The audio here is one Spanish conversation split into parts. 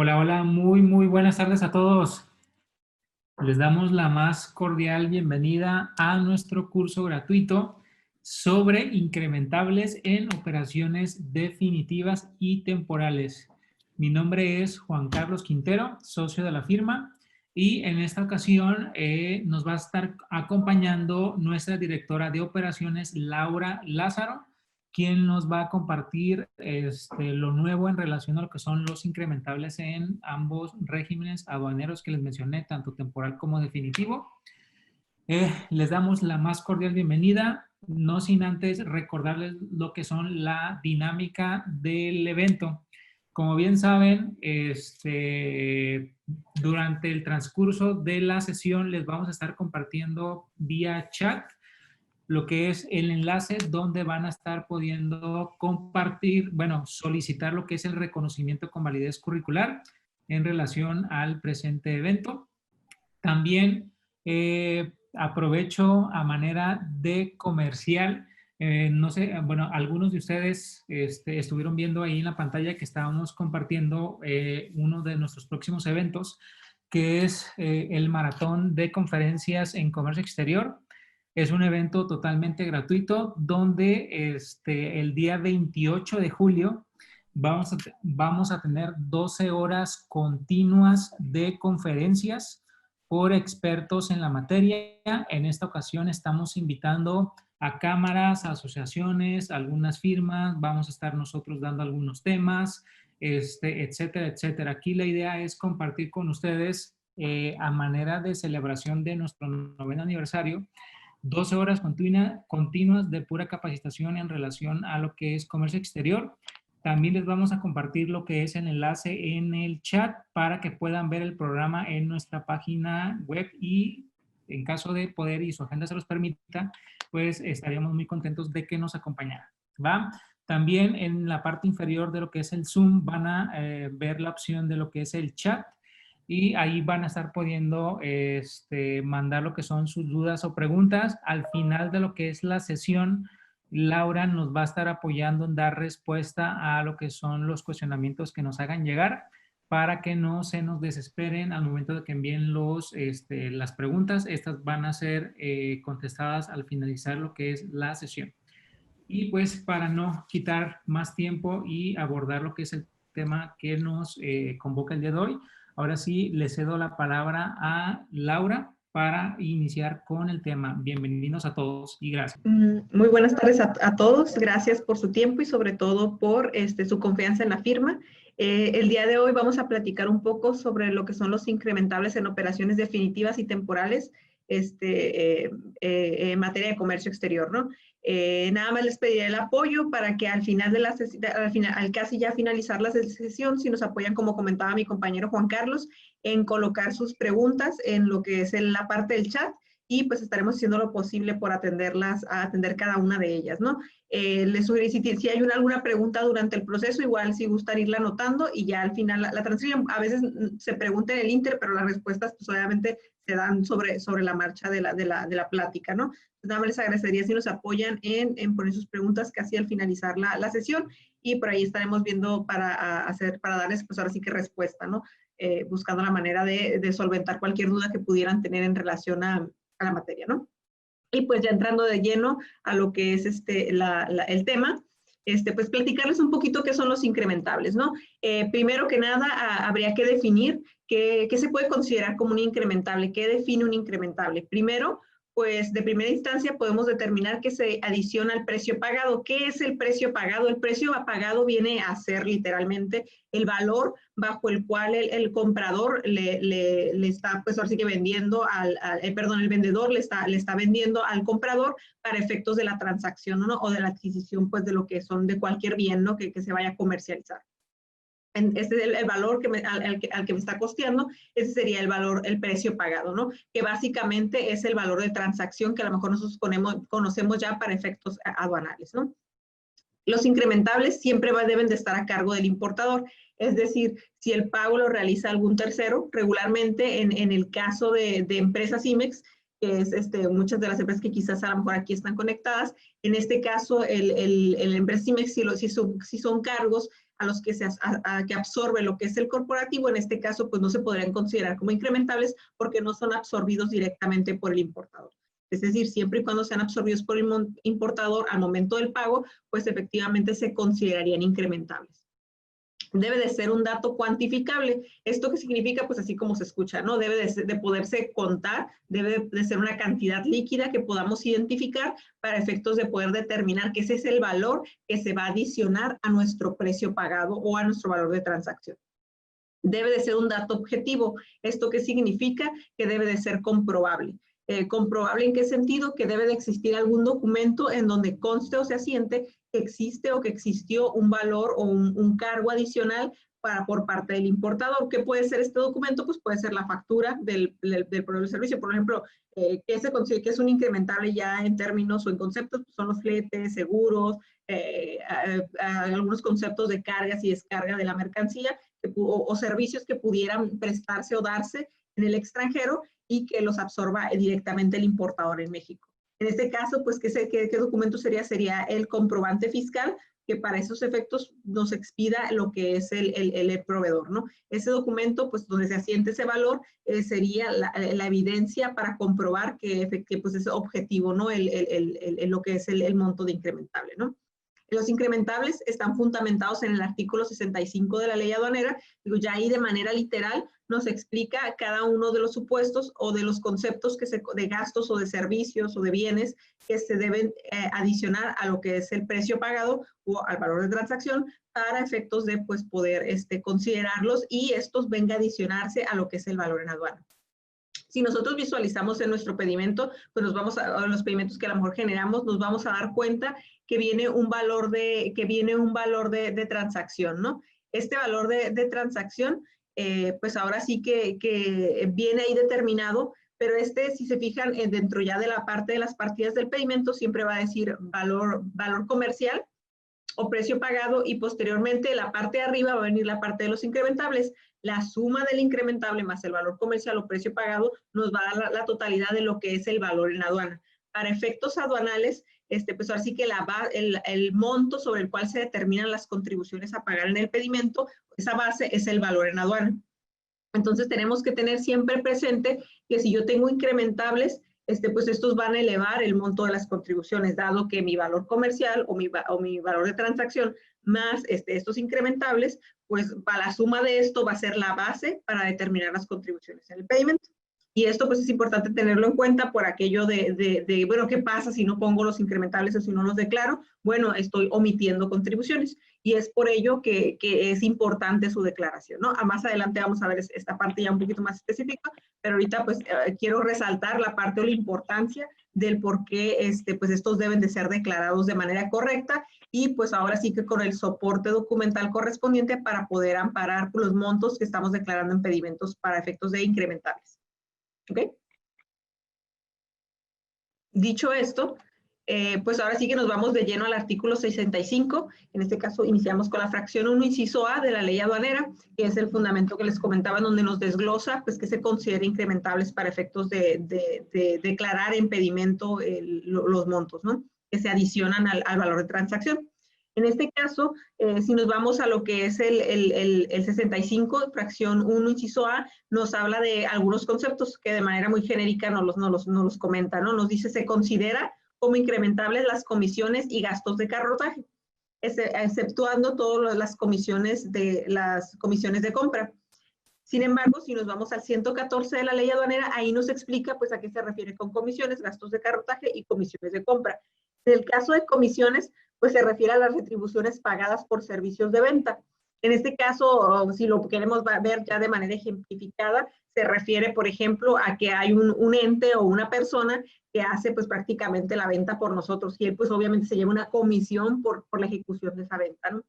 Hola, hola, muy buenas tardes a todos. Les damos la más cordial bienvenida a nuestro curso gratuito sobre incrementables en operaciones definitivas y temporales. Mi nombre es Juan Carlos Quintero, socio de la firma, y en esta ocasión nos va a estar acompañando nuestra directora de operaciones, Laura Lázaro, quien nos va a compartir lo nuevo en relación a lo que son los incrementables en ambos regímenes aduaneros que les mencioné, tanto temporal como definitivo. Les damos la más cordial bienvenida, no sin antes recordarles lo que son la dinámica del evento. Como bien saben, durante el transcurso de la sesión les vamos a estar compartiendo vía chat lo que es el enlace donde van a estar pudiendo compartir, bueno, solicitar lo que es el reconocimiento con validez curricular en relación al presente evento. También aprovecho a manera de comercial, no sé, bueno, algunos de ustedes estuvieron viendo ahí en la pantalla que estábamos compartiendo uno de nuestros próximos eventos, que es el Maratón de Conferencias en Comercio Exterior. Es un evento totalmente gratuito donde el día 28 de julio vamos a tener 12 horas continuas de conferencias por expertos en la materia. En esta ocasión estamos invitando a cámaras, a asociaciones, a algunas firmas, vamos a estar nosotros dando algunos temas, etcétera, etcétera. Aquí la idea es compartir con ustedes a manera de celebración de nuestro 9º aniversario, 12 horas continuas de pura capacitación en relación a lo que es comercio exterior. También les vamos a compartir lo que es el enlace en el chat para que puedan ver el programa en nuestra página web y en caso de poder y su agenda se los permita, pues estaríamos muy contentos de que nos acompañaran, ¿va? También en la parte inferior de lo que es el Zoom van a ver la opción de lo que es el chat y ahí van a estar pudiendo mandar lo que son sus dudas o preguntas. Al final de lo que es la sesión, Laura nos va a estar apoyando en dar respuesta a lo que son los cuestionamientos que nos hagan llegar para que no se nos desesperen al momento de que envíen las preguntas. Estas van a ser contestadas al finalizar lo que es la sesión. Y pues para no quitar más tiempo y abordar lo que es el tema que nos convoca el día de hoy, ahora sí le cedo la palabra a Laura para iniciar con el tema. Bienvenidos a todos y gracias. Muy buenas tardes a todos. Gracias por su tiempo y sobre todo por su confianza en la firma. El día de hoy vamos a platicar un poco sobre lo que son los incrementables en operaciones definitivas y temporales en materia de comercio exterior, ¿no? Nada más les pediré el apoyo para que al final de la al casi ya finalizar la sesión, si nos apoyan, como comentaba mi compañero Juan Carlos, en colocar sus preguntas en lo que es la parte del chat, y pues estaremos haciendo lo posible por atenderlas, a atender cada una de ellas, ¿no? Les sugiero, si hay alguna pregunta durante el proceso, igual si gustan irla anotando y ya al final la transcriben. A veces se pregunta en el inter, pero las respuestas pues obviamente se dan sobre la marcha de la plática, ¿no? Entonces, nada más les agradecería si nos apoyan en poner sus preguntas casi al finalizar la sesión, y por ahí estaremos viendo para darles pues ahora sí que respuesta, ¿no? Buscando la manera de solventar cualquier duda que pudieran tener en relación a la materia, ¿no? Y pues ya entrando de lleno a lo que es el tema, pues platicarles un poquito qué son los incrementables, ¿no? Primero que nada, habría que definir qué se puede considerar como un incrementable, qué define un incrementable. Primero, pues de primera instancia podemos determinar que se adiciona al precio pagado. ¿Qué es el precio pagado? El precio pagado viene a ser literalmente el valor bajo el cual el comprador le está, pues ahora sí que vendiendo el vendedor le está vendiendo al comprador para efectos de la transacción, ¿no? O de la adquisición, pues de lo que son de cualquier bien, ¿no? Que se vaya a comercializar. Este es el valor al que me está costeando. Ese sería el valor, el precio pagado, ¿no? Que básicamente es el valor de transacción que a lo mejor nosotros conocemos ya para efectos aduanales, ¿no? Los incrementables siempre deben de estar a cargo del importador. Es decir, si el pago lo realiza algún tercero, regularmente en el caso de empresas IMEX, que es muchas de las empresas que quizás a lo mejor aquí están conectadas. En este caso, el empresa si son cargos a los que que absorbe lo que es el corporativo, en este caso, pues no se podrían considerar como incrementables porque no son absorbidos directamente por el importador. Es decir, siempre y cuando sean absorbidos por el importador al momento del pago, pues efectivamente se considerarían incrementables. Debe de ser un dato cuantificable. ¿Esto qué significa? Pues así como se escucha, ¿no? Debe de poderse contar, debe de ser una cantidad líquida que podamos identificar para efectos de poder determinar que ese es el valor que se va a adicionar a nuestro precio pagado o a nuestro valor de transacción. Debe de ser un dato objetivo. ¿Esto qué significa? Que debe de ser comprobable. ¿Comprobable en qué sentido? Que debe de existir algún documento en donde conste o se asiente que existe o que existió un valor o un cargo adicional por parte del importador. ¿Qué puede ser este documento? Pues puede ser la factura del proveedor de servicio. Por ejemplo, ¿qué se considera que es un incrementable ya en términos o en conceptos? Pues son los fletes, seguros, algunos conceptos de cargas y descarga de la mercancía o servicios que pudieran prestarse o darse en el extranjero y que los absorba directamente el importador en México. En este caso, pues, ¿qué documento sería? Sería el comprobante fiscal, que para esos efectos nos expida lo que es el proveedor, ¿no? Ese documento, pues, donde se asiente ese valor, sería la evidencia para comprobar que pues, es objetivo, ¿no? Lo que es el monto de incrementable, ¿no? Los incrementables están fundamentados en el artículo 65 de la ley aduanera. Digo, ya ahí de manera literal nos explica cada uno de los supuestos o de los conceptos de gastos o de servicios o de bienes que se deben adicionar a lo que es el precio pagado o al valor de transacción para efectos de pues, poder considerarlos y estos vengan a adicionarse a lo que es el valor en aduana. Si nosotros visualizamos en nuestro pedimento, pues nos vamos a los pedimentos que a lo mejor generamos, nos vamos a dar cuenta que viene un valor de transacción, ¿no? Este valor de transacción, pues ahora sí que viene ahí determinado, pero si se fijan dentro ya de la parte de las partidas del pedimento, siempre va a decir valor comercial o precio pagado y posteriormente la parte de arriba va a venir la parte de los incrementables. La suma del incrementable más el valor comercial o precio pagado nos va a dar la totalidad de lo que es el valor en aduana. Para efectos aduanales, pues ahora sí que el monto sobre el cual se determinan las contribuciones a pagar en el pedimento, esa base es el valor en aduana. Entonces tenemos que tener siempre presente que si yo tengo incrementables, pues estos van a elevar el monto de las contribuciones, dado que mi valor comercial o mi valor de transacción más estos incrementables, pues para la suma de esto va a ser la base para determinar las contribuciones en el pedimento. Y esto pues es importante tenerlo en cuenta por aquello bueno, ¿qué pasa si no pongo los incrementables o si no los declaro? Bueno, estoy omitiendo contribuciones y es por ello que es importante su declaración, ¿no? Más adelante vamos a ver esta parte ya un poquito más específica, pero ahorita pues quiero resaltar la parte o la importancia del por qué pues estos deben de ser declarados de manera correcta y pues ahora sí que con el soporte documental correspondiente para poder amparar los montos que estamos declarando en pedimentos para efectos de incrementables. ¿Ok? Dicho esto, pues ahora sí que nos vamos de lleno al artículo 65. En este caso, iniciamos con la fracción 1, inciso A de la ley aduanera, que es el fundamento que les comentaba, donde nos desglosa, pues que se considera incrementables para efectos de declarar en pedimento los montos, ¿no? Que se adicionan al valor de transacción. En este caso, si nos vamos a lo que es el 65, fracción 1, inciso A, nos habla de algunos conceptos que de manera muy genérica nos los comenta, ¿no? Nos dice, se considera como incrementables las comisiones y gastos de carrotaje, exceptuando todas las comisiones de compra. Sin embargo, si nos vamos al 114 de la ley aduanera, ahí nos explica pues a qué se refiere con comisiones, gastos de carrotaje y comisiones de compra. En el caso de comisiones, pues se refiere a las retribuciones pagadas por servicios de venta. En este caso, si lo queremos ver ya de manera ejemplificada, se refiere, por ejemplo, a que hay un ente o una persona que hace pues prácticamente la venta por nosotros y él pues obviamente se lleva una comisión por la ejecución de esa venta, ¿no?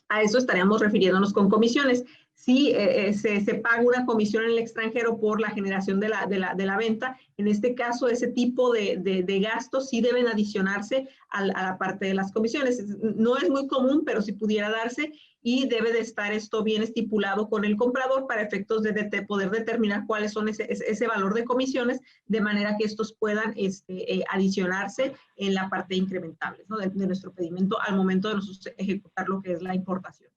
A eso estaríamos refiriéndonos con comisiones. sí se paga una comisión en el extranjero por la generación de la venta. En este caso, ese tipo de gastos sí deben adicionarse a la parte de las comisiones. No es muy común, pero sí pudiera darse, y debe de estar esto bien estipulado con el comprador para efectos de poder determinar cuáles son ese valor de comisiones, de manera que estos puedan adicionarse en la parte de incrementables, ¿no? de nuestro pedimento al momento de nosotros ejecutar lo que es la importación.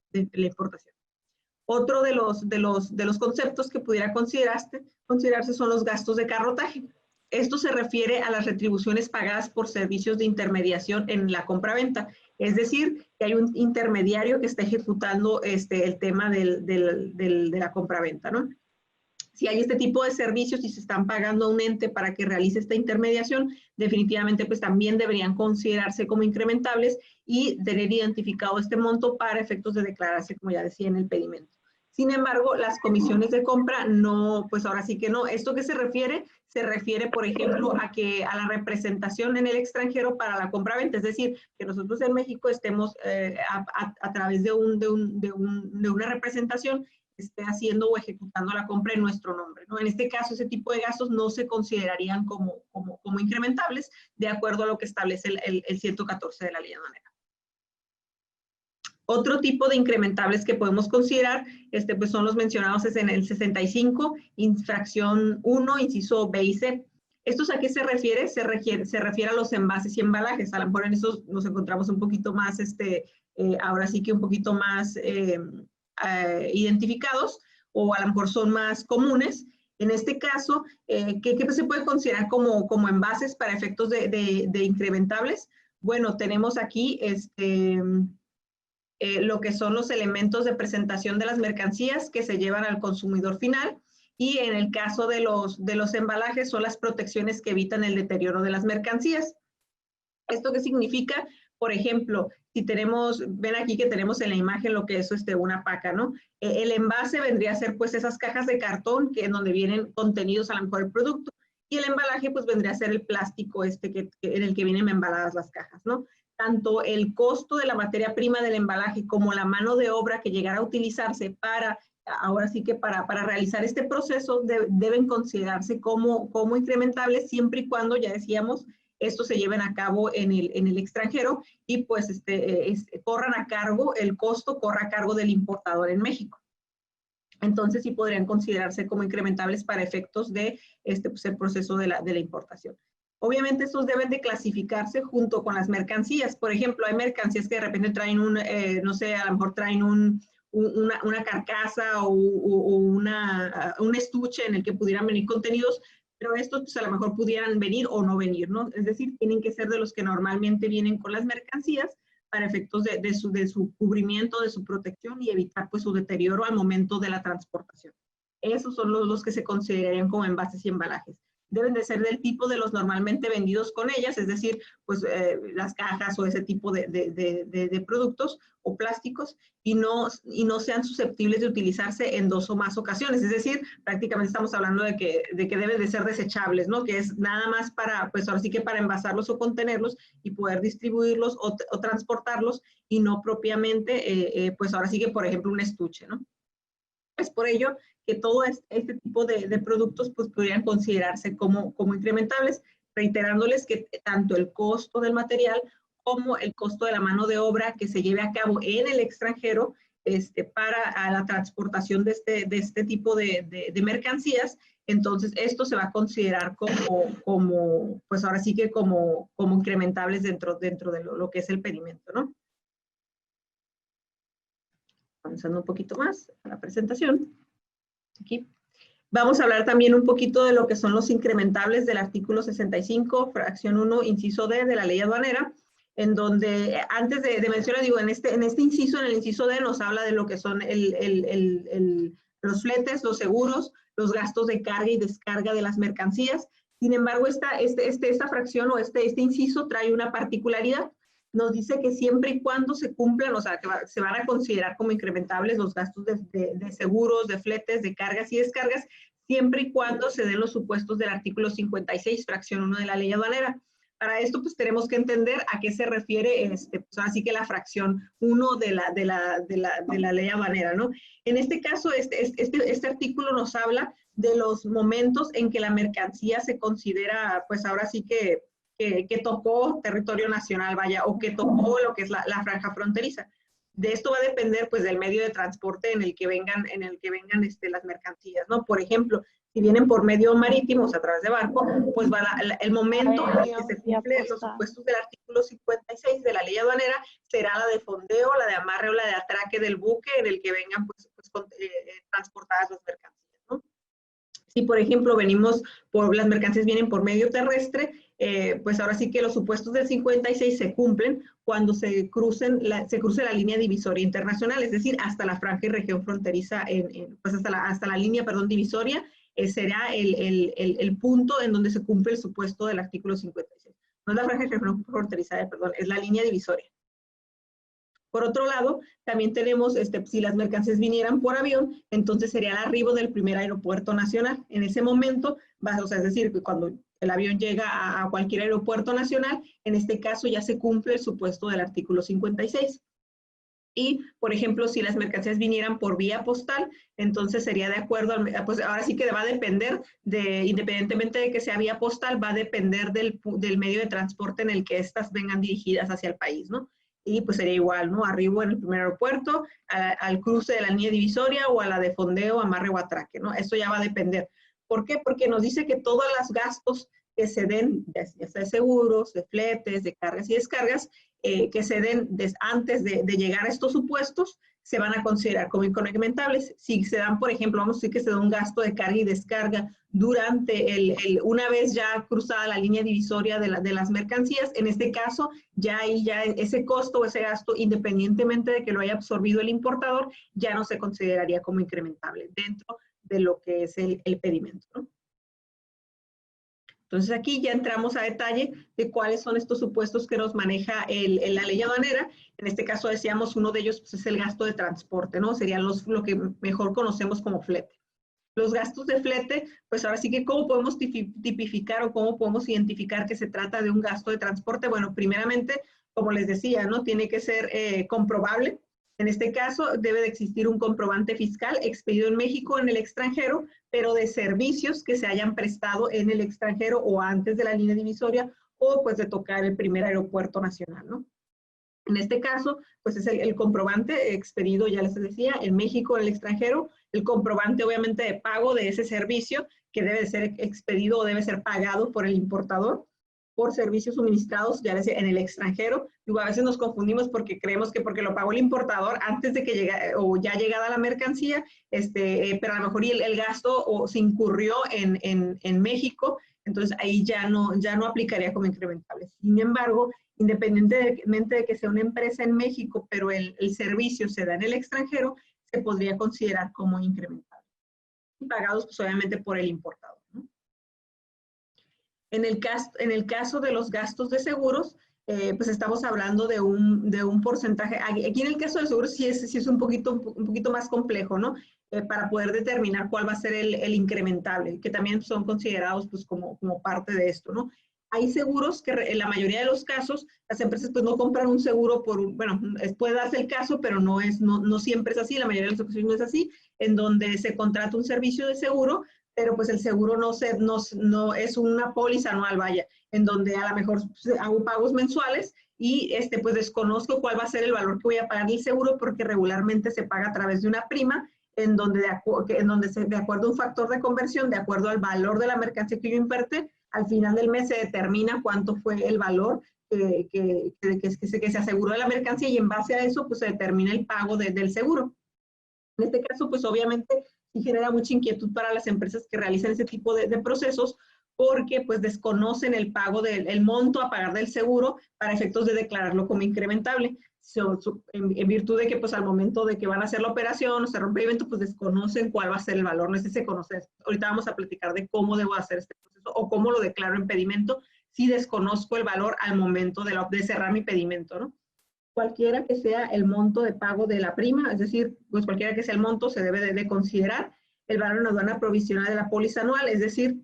Otro de los conceptos que pudiera considerarse son los gastos de carrotaje. Esto se refiere a las retribuciones pagadas por servicios de intermediación en la compraventa. Es decir, que hay un intermediario que está ejecutando el tema de la compraventa, ¿no? Si hay este tipo de servicios y se están pagando a un ente para que realice esta intermediación, definitivamente pues también deberían considerarse como incrementables y tener identificado este monto para efectos de declararse, como ya decía, en el pedimento. Sin embargo, las comisiones de compra no, pues ahora sí que no. ¿Esto qué se refiere? Se refiere, por ejemplo, a la representación en el extranjero para la compra-venta. Es decir, que nosotros en México estemos a través de una representación, esté haciendo o ejecutando la compra en nuestro nombre, ¿no? En este caso, ese tipo de gastos no se considerarían como incrementables, de acuerdo a lo que establece el 114 de la ley aduanera. Otro tipo de incrementables que podemos considerar pues son los mencionados en el 65, infracción 1, inciso B y C. ¿Estos a qué se refiere? Se refiere a los envases y embalajes. A lo mejor en estos nos encontramos un poquito más, ahora sí que un poquito más identificados, o a lo mejor son más comunes. En este caso, ¿qué se puede considerar como envases para efectos de incrementables? Bueno, tenemos aquí lo que son los elementos de presentación de las mercancías que se llevan al consumidor final, y en el caso de los embalajes son las protecciones que evitan el deterioro de las mercancías. ¿Esto qué significa? Por ejemplo, si tenemos, ven aquí que tenemos en la imagen lo que es una paca, ¿no? El envase vendría a ser pues esas cajas de cartón en donde vienen contenidos a lo mejor el producto, y el embalaje pues vendría a ser el plástico en el que vienen embaladas las cajas, ¿no? Tanto el costo de la materia prima del embalaje como la mano de obra que llegara a utilizarse ahora sí que para realizar este proceso deben considerarse como incrementables, siempre y cuando, ya decíamos, estos se lleven a cabo en el extranjero, y pues corran a cargo, el costo corra a cargo del importador en México. Entonces sí podrían considerarse como incrementables para efectos de pues, el proceso de la importación. Obviamente estos deben de clasificarse junto con las mercancías. Por ejemplo, hay mercancías que de repente traen no sé, a lo mejor traen una carcasa o un estuche en el que pudieran venir contenidos, pero estos pues, a lo mejor pudieran venir o no venir, ¿no? Es decir, tienen que ser de los que normalmente vienen con las mercancías para efectos de su cubrimiento, de su protección, y evitar pues su deterioro al momento de la transportación. Esos son los que se considerarían como envases y embalajes. Deben de ser del tipo de los normalmente vendidos con ellas, es decir, pues las cajas o ese tipo de productos o plásticos, y no sean susceptibles de utilizarse en dos o más ocasiones. Es decir, prácticamente estamos hablando de que deben de ser desechables, ¿no? Que es nada más para, pues ahora sí que para envasarlos o contenerlos y poder distribuirlos o transportarlos, y no propiamente, pues ahora sí que, por ejemplo, un estuche, ¿no? Es por ello que todo este tipo de productos pues podrían considerarse como incrementables, reiterándoles que tanto el costo del material como el costo de la mano de obra que se lleve a cabo en el extranjero para la transportación de este tipo de mercancías, entonces esto se va a considerar como pues ahora sí que como incrementables dentro de lo que es el pedimento, ¿no? Avanzando un poquito más a la presentación. Aquí. Vamos a hablar también un poquito de lo que son los incrementables del artículo 65, fracción 1, inciso D de la ley aduanera, en donde antes de mencionar, digo, en este inciso, en el inciso D nos habla de lo que son los fletes, los seguros, los gastos de carga y descarga de las mercancías. Sin embargo, esta fracción o este inciso trae una particularidad. Nos dice que siempre y cuando se cumplan, o sea, que se van a considerar como incrementables los gastos de seguros, de fletes, de cargas y descargas, siempre y cuando se den los supuestos del artículo 56, fracción 1 de la ley aduanera. Para esto, pues tenemos que entender a qué se refiere, pues así que la fracción 1 de la ley aduanera, ¿no? En este caso, este artículo nos habla de los momentos en que la mercancía se considera, pues ahora sí que tocó territorio nacional, vaya, o que tocó lo que es la franja fronteriza. De esto va a depender, pues, del medio de transporte en el que vengan las mercancías, ¿no? Por ejemplo, si vienen por medio marítimo, o sea, a través de barco, pues el momento en el que se cumplen los supuestos del artículo 56 de la ley aduanera será la de fondeo, la de amarre o la de atraque del buque en el que vengan, transportadas las mercancías, ¿no? Si, por ejemplo, las mercancías vienen por medio terrestre, pues ahora sí que los supuestos del 56 se cumplen cuando se cruce la línea divisoria internacional, es decir, hasta la franja y región fronteriza, pues hasta la línea, divisoria, será el punto en donde se cumple el supuesto del artículo 56. No es la franja y región fronteriza, perdón, es la línea divisoria. Por otro lado, también tenemos, si las mercancías vinieran por avión, entonces sería el arribo del primer aeropuerto nacional. En ese momento, o sea, es decir, que cuando el avión llega a cualquier aeropuerto nacional, en este caso ya se cumple el supuesto del artículo 56. Y, por ejemplo, si las mercancías vinieran por vía postal, entonces sería de acuerdo, pues ahora sí que va a depender independientemente de que sea vía postal, va a depender del medio de transporte en el que éstas vengan dirigidas hacia el país, ¿no? Y pues sería igual, ¿no? Arribo en el primer aeropuerto, al cruce de la línea divisoria o a la de fondeo, amarre o atraque, ¿no? Esto ya va a depender. ¿Por qué? Porque nos dice que todos los gastos que se den, ya sea de seguros, de fletes, de cargas y descargas, que se den antes de llegar a estos supuestos, se van a considerar como incrementables. Si se dan, por ejemplo, vamos a decir que se da un gasto de carga y descarga durante una vez ya cruzada la línea divisoria de las mercancías, en este caso, ya ese costo o ese gasto, independientemente de que lo haya absorbido el importador, ya no se consideraría como incrementable dentro de lo que es el pedimento, ¿no? Entonces aquí ya entramos a detalle de cuáles son estos supuestos que nos maneja la ley aduanera. En este caso decíamos uno de ellos, pues, es el gasto de transporte, ¿no? Serían lo que mejor conocemos como flete. Los gastos de flete, pues ahora sí que cómo podemos tipificar o cómo podemos identificar que se trata de un gasto de transporte. Bueno, primeramente, como les decía, ¿no? Tiene que ser comprobable. En este caso, debe de existir un comprobante fiscal expedido en México, en el extranjero, pero de servicios que se hayan prestado en el extranjero o antes de la línea divisoria o pues de tocar el primer aeropuerto nacional, ¿no? En este caso, pues es el comprobante expedido, ya les decía, en México, en el extranjero, el comprobante obviamente de pago de ese servicio que debe ser expedido o debe ser pagado por el importador por servicios suministrados, ya les decía, en el extranjero. Digo, a veces nos confundimos porque creemos que porque lo pagó el importador antes de que llegue o ya llegada la mercancía, pero a lo mejor el gasto o se incurrió en México, entonces ahí ya no aplicaría como incrementable. Sin embargo, independientemente de que sea una empresa en México, pero el servicio se da en el extranjero, se podría considerar como incrementable. Y pagados, pues obviamente, por el importador, ¿no? En el caso de los gastos de seguros, pues estamos hablando de un porcentaje. Aquí en el caso de seguros sí es un poquito más complejo, ¿no? Para poder determinar cuál va a ser el incrementable, que también son considerados pues como parte de esto, ¿no? Hay seguros que en la mayoría de los casos las empresas pues no compran un seguro bueno, puede darse el caso, pero no siempre es así, la mayoría de las ocasiones no es así, en donde se contrata un servicio de seguro, pero pues el seguro no es una póliza anual, vaya, en donde a lo mejor hago pagos mensuales y pues desconozco cuál va a ser el valor que voy a pagar el seguro porque regularmente se paga a través de una prima en donde de acuerdo a un factor de conversión, de acuerdo al valor de la mercancía que yo inverte, al final del mes se determina cuánto fue el valor que se aseguró de la mercancía y en base a eso pues se determina el pago del seguro. En este caso pues obviamente sí genera mucha inquietud para las empresas que realizan ese tipo de procesos porque pues desconocen el pago el monto a pagar del seguro para efectos de declararlo como incrementable. En virtud de que pues al momento de que van a hacer la operación o se rompe el evento, pues desconocen cuál va a ser el valor, no sé si se conoce. Ahorita vamos a platicar de cómo debo hacer este proceso o cómo lo declaro en pedimento si desconozco el valor al momento de cerrar mi pedimento, ¿no? Cualquiera que sea el monto de pago de la prima, es decir, pues cualquiera que sea el monto se debe de considerar el valor en aduana provisional de la póliza anual, es decir,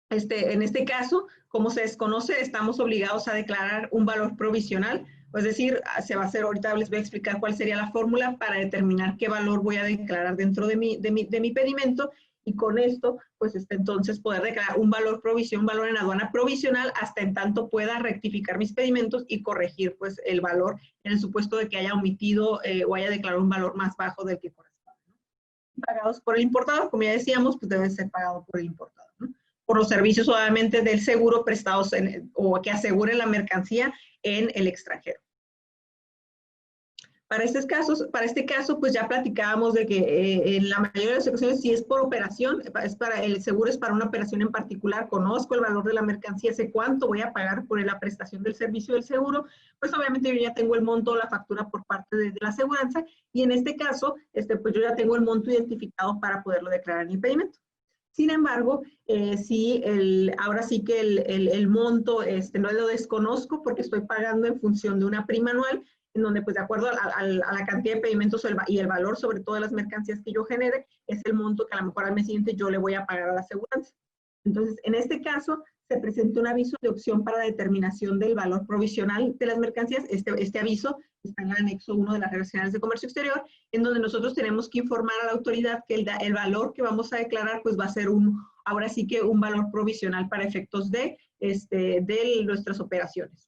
En este caso, como se desconoce, estamos obligados a declarar un valor provisional, es decir, se va a hacer, ahorita les voy a explicar cuál sería la fórmula para determinar qué valor voy a declarar dentro de mi pedimento, y con esto, pues entonces poder declarar un valor provisión, un valor en aduana provisional, hasta en tanto pueda rectificar mis pedimentos y corregir pues el valor en el supuesto de que haya omitido o haya declarado un valor más bajo del que corresponde, ¿no? Pagados por el importador, como ya decíamos, pues deben ser pagados por el importador, ¿no? Por los servicios obviamente del seguro prestados o que aseguren la mercancía en el extranjero. Para este caso, pues ya platicábamos de que en la mayoría de las ocasiones, si es por operación, el seguro es para una operación en particular, conozco el valor de la mercancía, sé cuánto voy a pagar por la prestación del servicio del seguro, pues obviamente yo ya tengo el monto, la factura por parte de la aseguranza, y en este caso, pues yo ya tengo el monto identificado para poderlo declarar en mi pedimento. Sin embargo, ahora sí que el monto no lo desconozco porque estoy pagando en función de una prima anual, en donde pues de acuerdo a la cantidad de pedimentos y el valor sobre todo de las mercancías que yo genere, es el monto que a lo mejor al mes siguiente yo le voy a pagar a la aseguranza. Entonces, en este caso, se presenta un aviso de opción para determinación del valor provisional de las mercancías. Este aviso está en el anexo 1 de las reglas generales de comercio exterior, en donde nosotros tenemos que informar a la autoridad que el valor que vamos a declarar pues va a ser ahora sí que un valor provisional para efectos de nuestras operaciones.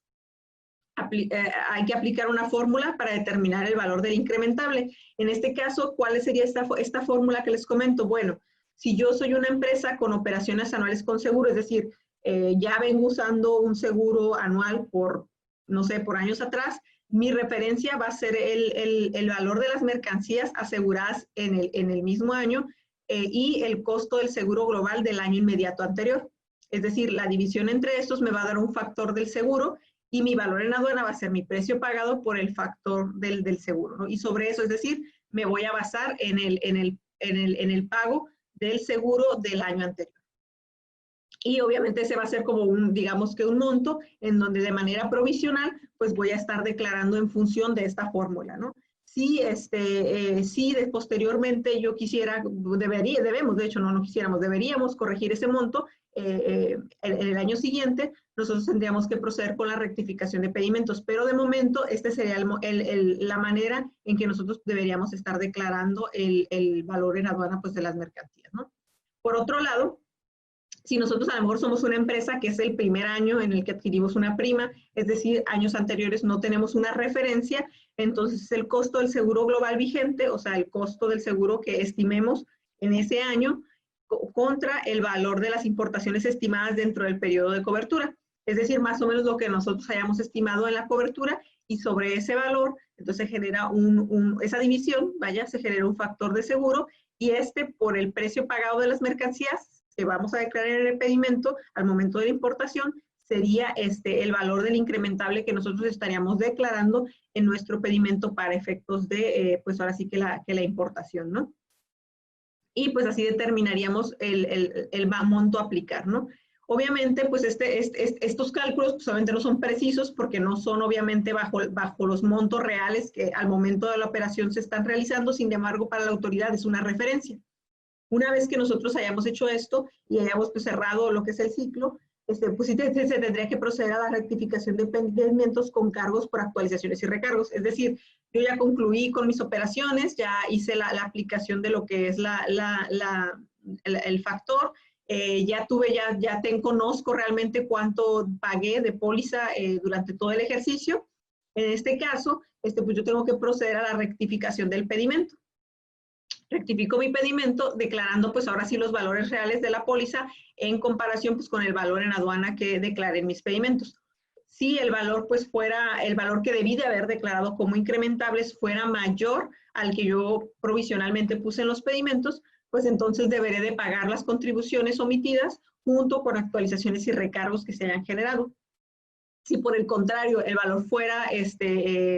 Hay que aplicar una fórmula para determinar el valor del incrementable. En este caso, ¿cuál sería esta fórmula que les comento? Bueno, si yo soy una empresa con operaciones anuales con seguro, es decir, ya vengo usando un seguro anual por, no sé, por años atrás, mi referencia va a ser el valor de las mercancías aseguradas en el mismo año y el costo del seguro global del año inmediato anterior. Es decir, la división entre estos me va a dar un factor del seguro y mi valor en aduana va a ser mi precio pagado por el factor del seguro, ¿no? Y sobre eso, es decir, me voy a basar en el pago del seguro del año anterior. Y obviamente ese va a ser como digamos que un monto en donde de manera provisional, pues voy a estar declarando en función de esta fórmula, ¿no? Si posteriormente yo quisiera, debemos, de hecho no quisiéramos, deberíamos corregir ese monto en el año siguiente, nosotros tendríamos que proceder con la rectificación de pedimentos, pero de momento este sería la manera en que nosotros deberíamos estar declarando el valor en aduana pues de las mercancías, ¿no? Por otro lado, si nosotros a lo mejor somos una empresa que es el primer año en el que adquirimos una prima, es decir, años anteriores no tenemos una referencia, entonces el costo del seguro global vigente, o sea, el costo del seguro que estimemos en ese año contra el valor de las importaciones estimadas dentro del periodo de cobertura. Es decir, más o menos lo que nosotros hayamos estimado en la cobertura y sobre ese valor, entonces genera esa división, se genera un factor de seguro y por el precio pagado de las mercancías que vamos a declarar en el pedimento al momento de la importación, sería el valor del incrementable que nosotros estaríamos declarando en nuestro pedimento para efectos de, pues ahora sí que la importación, ¿no? Y pues así determinaríamos el monto a aplicar, ¿no? Obviamente, pues estos cálculos pues obviamente no son precisos porque no son obviamente bajo los montos reales que al momento de la operación se están realizando, sin embargo, para la autoridad es una referencia. Una vez que nosotros hayamos hecho esto y hayamos pues, cerrado lo que es el ciclo, pues sí se tendría que proceder a la rectificación de pedimentos con cargos por actualizaciones y recargos. Es decir, yo ya concluí con mis operaciones, ya hice la aplicación de lo que es el factor, ya conozco realmente cuánto pagué de póliza durante todo el ejercicio. En este caso, pues yo tengo que proceder a la rectificación del pedimento. Rectifico mi pedimento declarando pues ahora sí los valores reales de la póliza en comparación pues con el valor en aduana que declaré en mis pedimentos. Si el valor pues fuera, el valor que debí de haber declarado como incrementables fuera mayor al que yo provisionalmente puse en los pedimentos, pues entonces deberé de pagar las contribuciones omitidas junto con actualizaciones y recargos que se hayan generado. Si por el contrario el valor fuera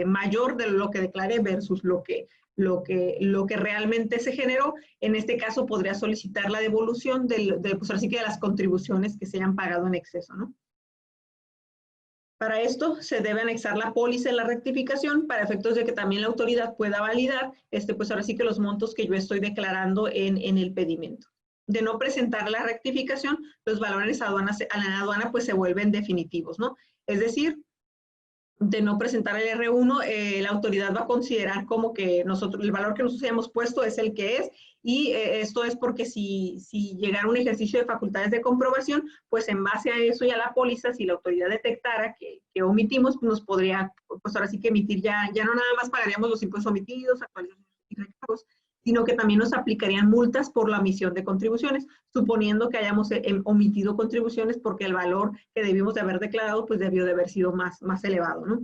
mayor de lo que declaré versus lo que realmente se generó, en este caso podría solicitar la devolución pues así que de las contribuciones que se hayan pagado en exceso, ¿no? Para esto se debe anexar la póliza en la rectificación para efectos de que también la autoridad pueda validar pues ahora sí que los montos que yo estoy declarando en el pedimento. de no presentar la rectificación, los valores a la aduana pues se vuelven definitivos, ¿no? Es decir, de no presentar el R1, la autoridad va a considerar como que el valor que nosotros hayamos puesto es el que es, y esto es porque si llegara un ejercicio de facultades de comprobación, pues en base a eso y a la póliza, si la autoridad detectara que omitimos, pues nos podría, pues ahora sí que emitir ya no nada más pagaríamos los impuestos omitidos, actualizaciones y recargos, sino que también nos aplicarían multas por la omisión de contribuciones, suponiendo que hayamos omitido contribuciones porque el valor que debimos de haber declarado pues debió de haber sido más elevado, ¿no?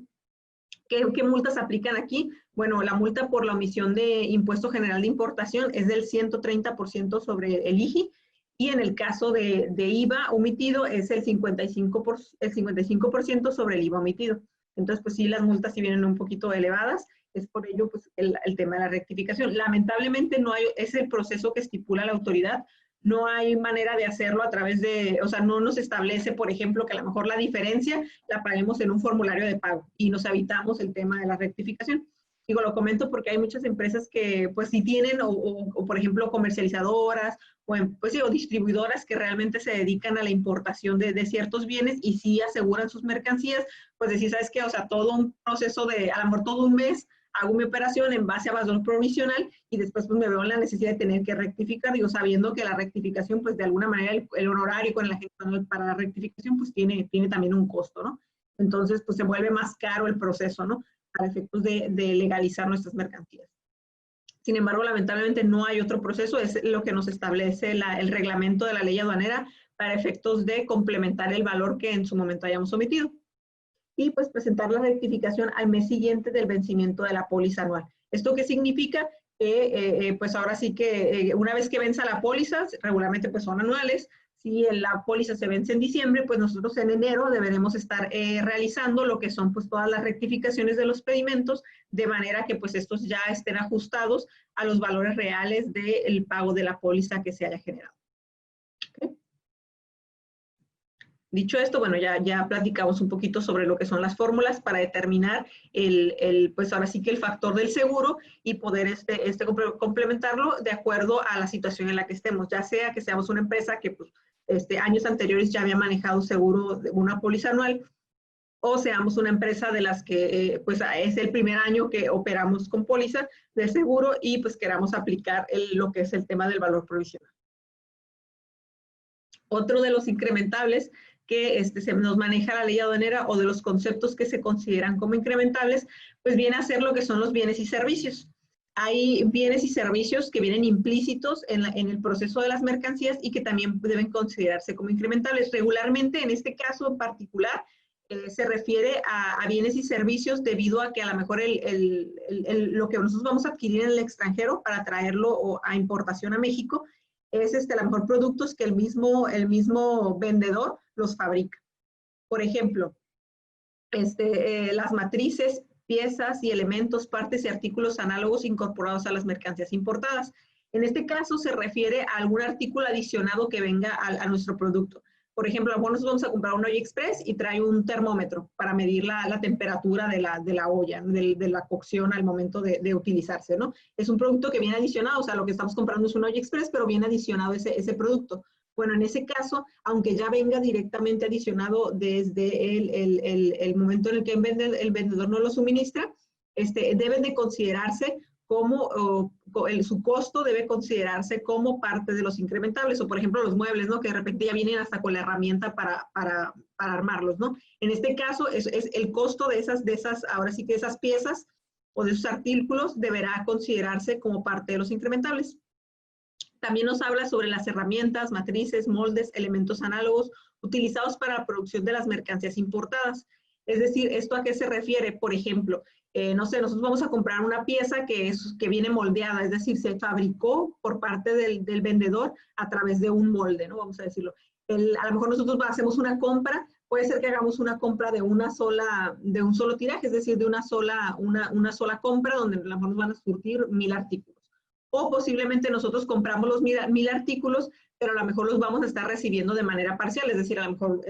¿Qué multas aplican aquí? Bueno, la multa por la omisión de impuesto general de importación es del 130% sobre el IGI, y en el caso de IVA omitido es el 55% sobre el IVA omitido. Entonces, pues sí, las multas sí vienen un poquito elevadas. Es por ello pues, el tema de la rectificación. Lamentablemente no hay, es el proceso que estipula la autoridad. No hay manera de hacerlo a través de, o sea, no nos establece, por ejemplo, que a lo mejor la diferencia la paguemos en un formulario de pago y nos evitamos el tema de la rectificación. Digo, lo comento porque hay muchas empresas que pues sí tienen, o por ejemplo, comercializadoras pues, sí, o distribuidoras que realmente se dedican a la importación de ciertos bienes y sí aseguran sus mercancías, pues decir, ¿sabes qué? O sea, todo un proceso de, a lo mejor todo un mes, hago mi operación en base a valor provisional y después pues me veo en la necesidad de tener que rectificar, digo, sabiendo que la rectificación, pues de alguna manera el honorario con el agente para la rectificación, pues tiene también un costo, ¿no? Entonces, pues se vuelve más caro el proceso, ¿no? Para efectos de legalizar nuestras mercancías. Sin embargo, lamentablemente no hay otro proceso, es lo que nos establece el reglamento de la ley aduanera para efectos de complementar el valor que en su momento hayamos omitido. Y pues presentar la rectificación al mes siguiente del vencimiento de la póliza anual. ¿Esto qué significa? Pues ahora sí que una vez que venza la póliza, regularmente pues son anuales, si la póliza se vence en diciembre, pues nosotros en enero deberemos estar realizando lo que son pues todas las rectificaciones de los pedimentos, de manera que pues estos ya estén ajustados a los valores reales del pago de la póliza que se haya generado. ¿Okay? Dicho esto, bueno, ya platicamos un poquito sobre lo que son las fórmulas para determinar pues ahora sí que el factor del seguro y poder complementarlo de acuerdo a la situación en la que estemos, ya sea que seamos una empresa que pues, años anteriores ya había manejado seguro de una póliza anual, o seamos una empresa de las que pues es el primer año que operamos con póliza de seguro y pues queramos aplicar lo que es el tema del valor provisional. Otro de los incrementables que se nos maneja la ley aduanera o de los conceptos que se consideran como incrementables, pues viene a ser lo que son los bienes y servicios. Hay bienes y servicios que vienen implícitos en el proceso de las mercancías y que también deben considerarse como incrementables. Regularmente, en este caso en particular, se refiere a bienes y servicios debido a que a lo mejor lo que nosotros vamos a adquirir en el extranjero para traerlo a importación a México es a lo mejor productos que el mismo vendedor los fabrica. Por ejemplo, las matrices, piezas y elementos, partes y artículos análogos incorporados a las mercancías importadas. En este caso se refiere a algún artículo adicionado que venga a nuestro producto. Por ejemplo, a lo mejor nosotros vamos a comprar un olla express y trae un termómetro para medir la temperatura de la olla, de la cocción al momento de utilizarse, ¿no? Es un producto que viene adicionado, o sea, lo que estamos comprando es un olla express, pero viene adicionado ese producto. Bueno, en ese caso, aunque ya venga directamente adicionado desde el momento en el que el vendedor no lo suministra, deben de considerarse como su costo debe considerarse como parte de los incrementables, o por ejemplo los muebles, ¿no? Que de repente ya vienen hasta con la herramienta para armarlos, ¿no? En este caso es el costo de esas, ahora sí que esas piezas o de esos artículos deberá considerarse como parte de los incrementables. También nos habla sobre las herramientas, matrices, moldes, elementos análogos utilizados para la producción de las mercancías importadas. Es decir, ¿esto a qué se refiere? Por ejemplo, no sé, nosotros vamos a comprar una pieza que viene moldeada, es decir, se fabricó por parte del vendedor a través de un molde, ¿no? Vamos a decirlo. A lo mejor nosotros hacemos una compra, puede ser que hagamos una compra de un solo tiraje, es decir, de una sola compra donde a lo mejor nos van a surtir 1000 artículos. O posiblemente nosotros compramos los 1000 artículos, pero a lo mejor los vamos a estar recibiendo de manera parcial, es decir, a lo mejor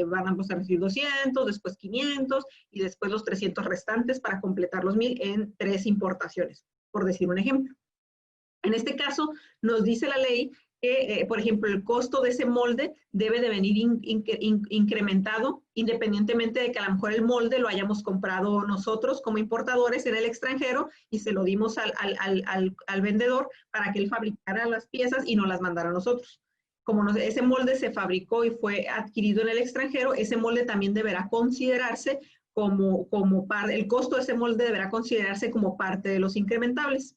van a recibir 200, después 500 y después los 300 restantes para completar los 1000 en 3 importaciones, por decir un ejemplo. En este caso, nos dice la ley que, por ejemplo, el costo de ese molde debe de venir incrementado, independientemente de que a lo mejor el molde lo hayamos comprado nosotros como importadores en el extranjero y se lo dimos al vendedor para que él fabricara las piezas y nos las mandara a nosotros. Como ese molde se fabricó y fue adquirido en el extranjero, ese molde también deberá considerarse como parte, el costo de ese molde deberá considerarse como parte de los incrementables.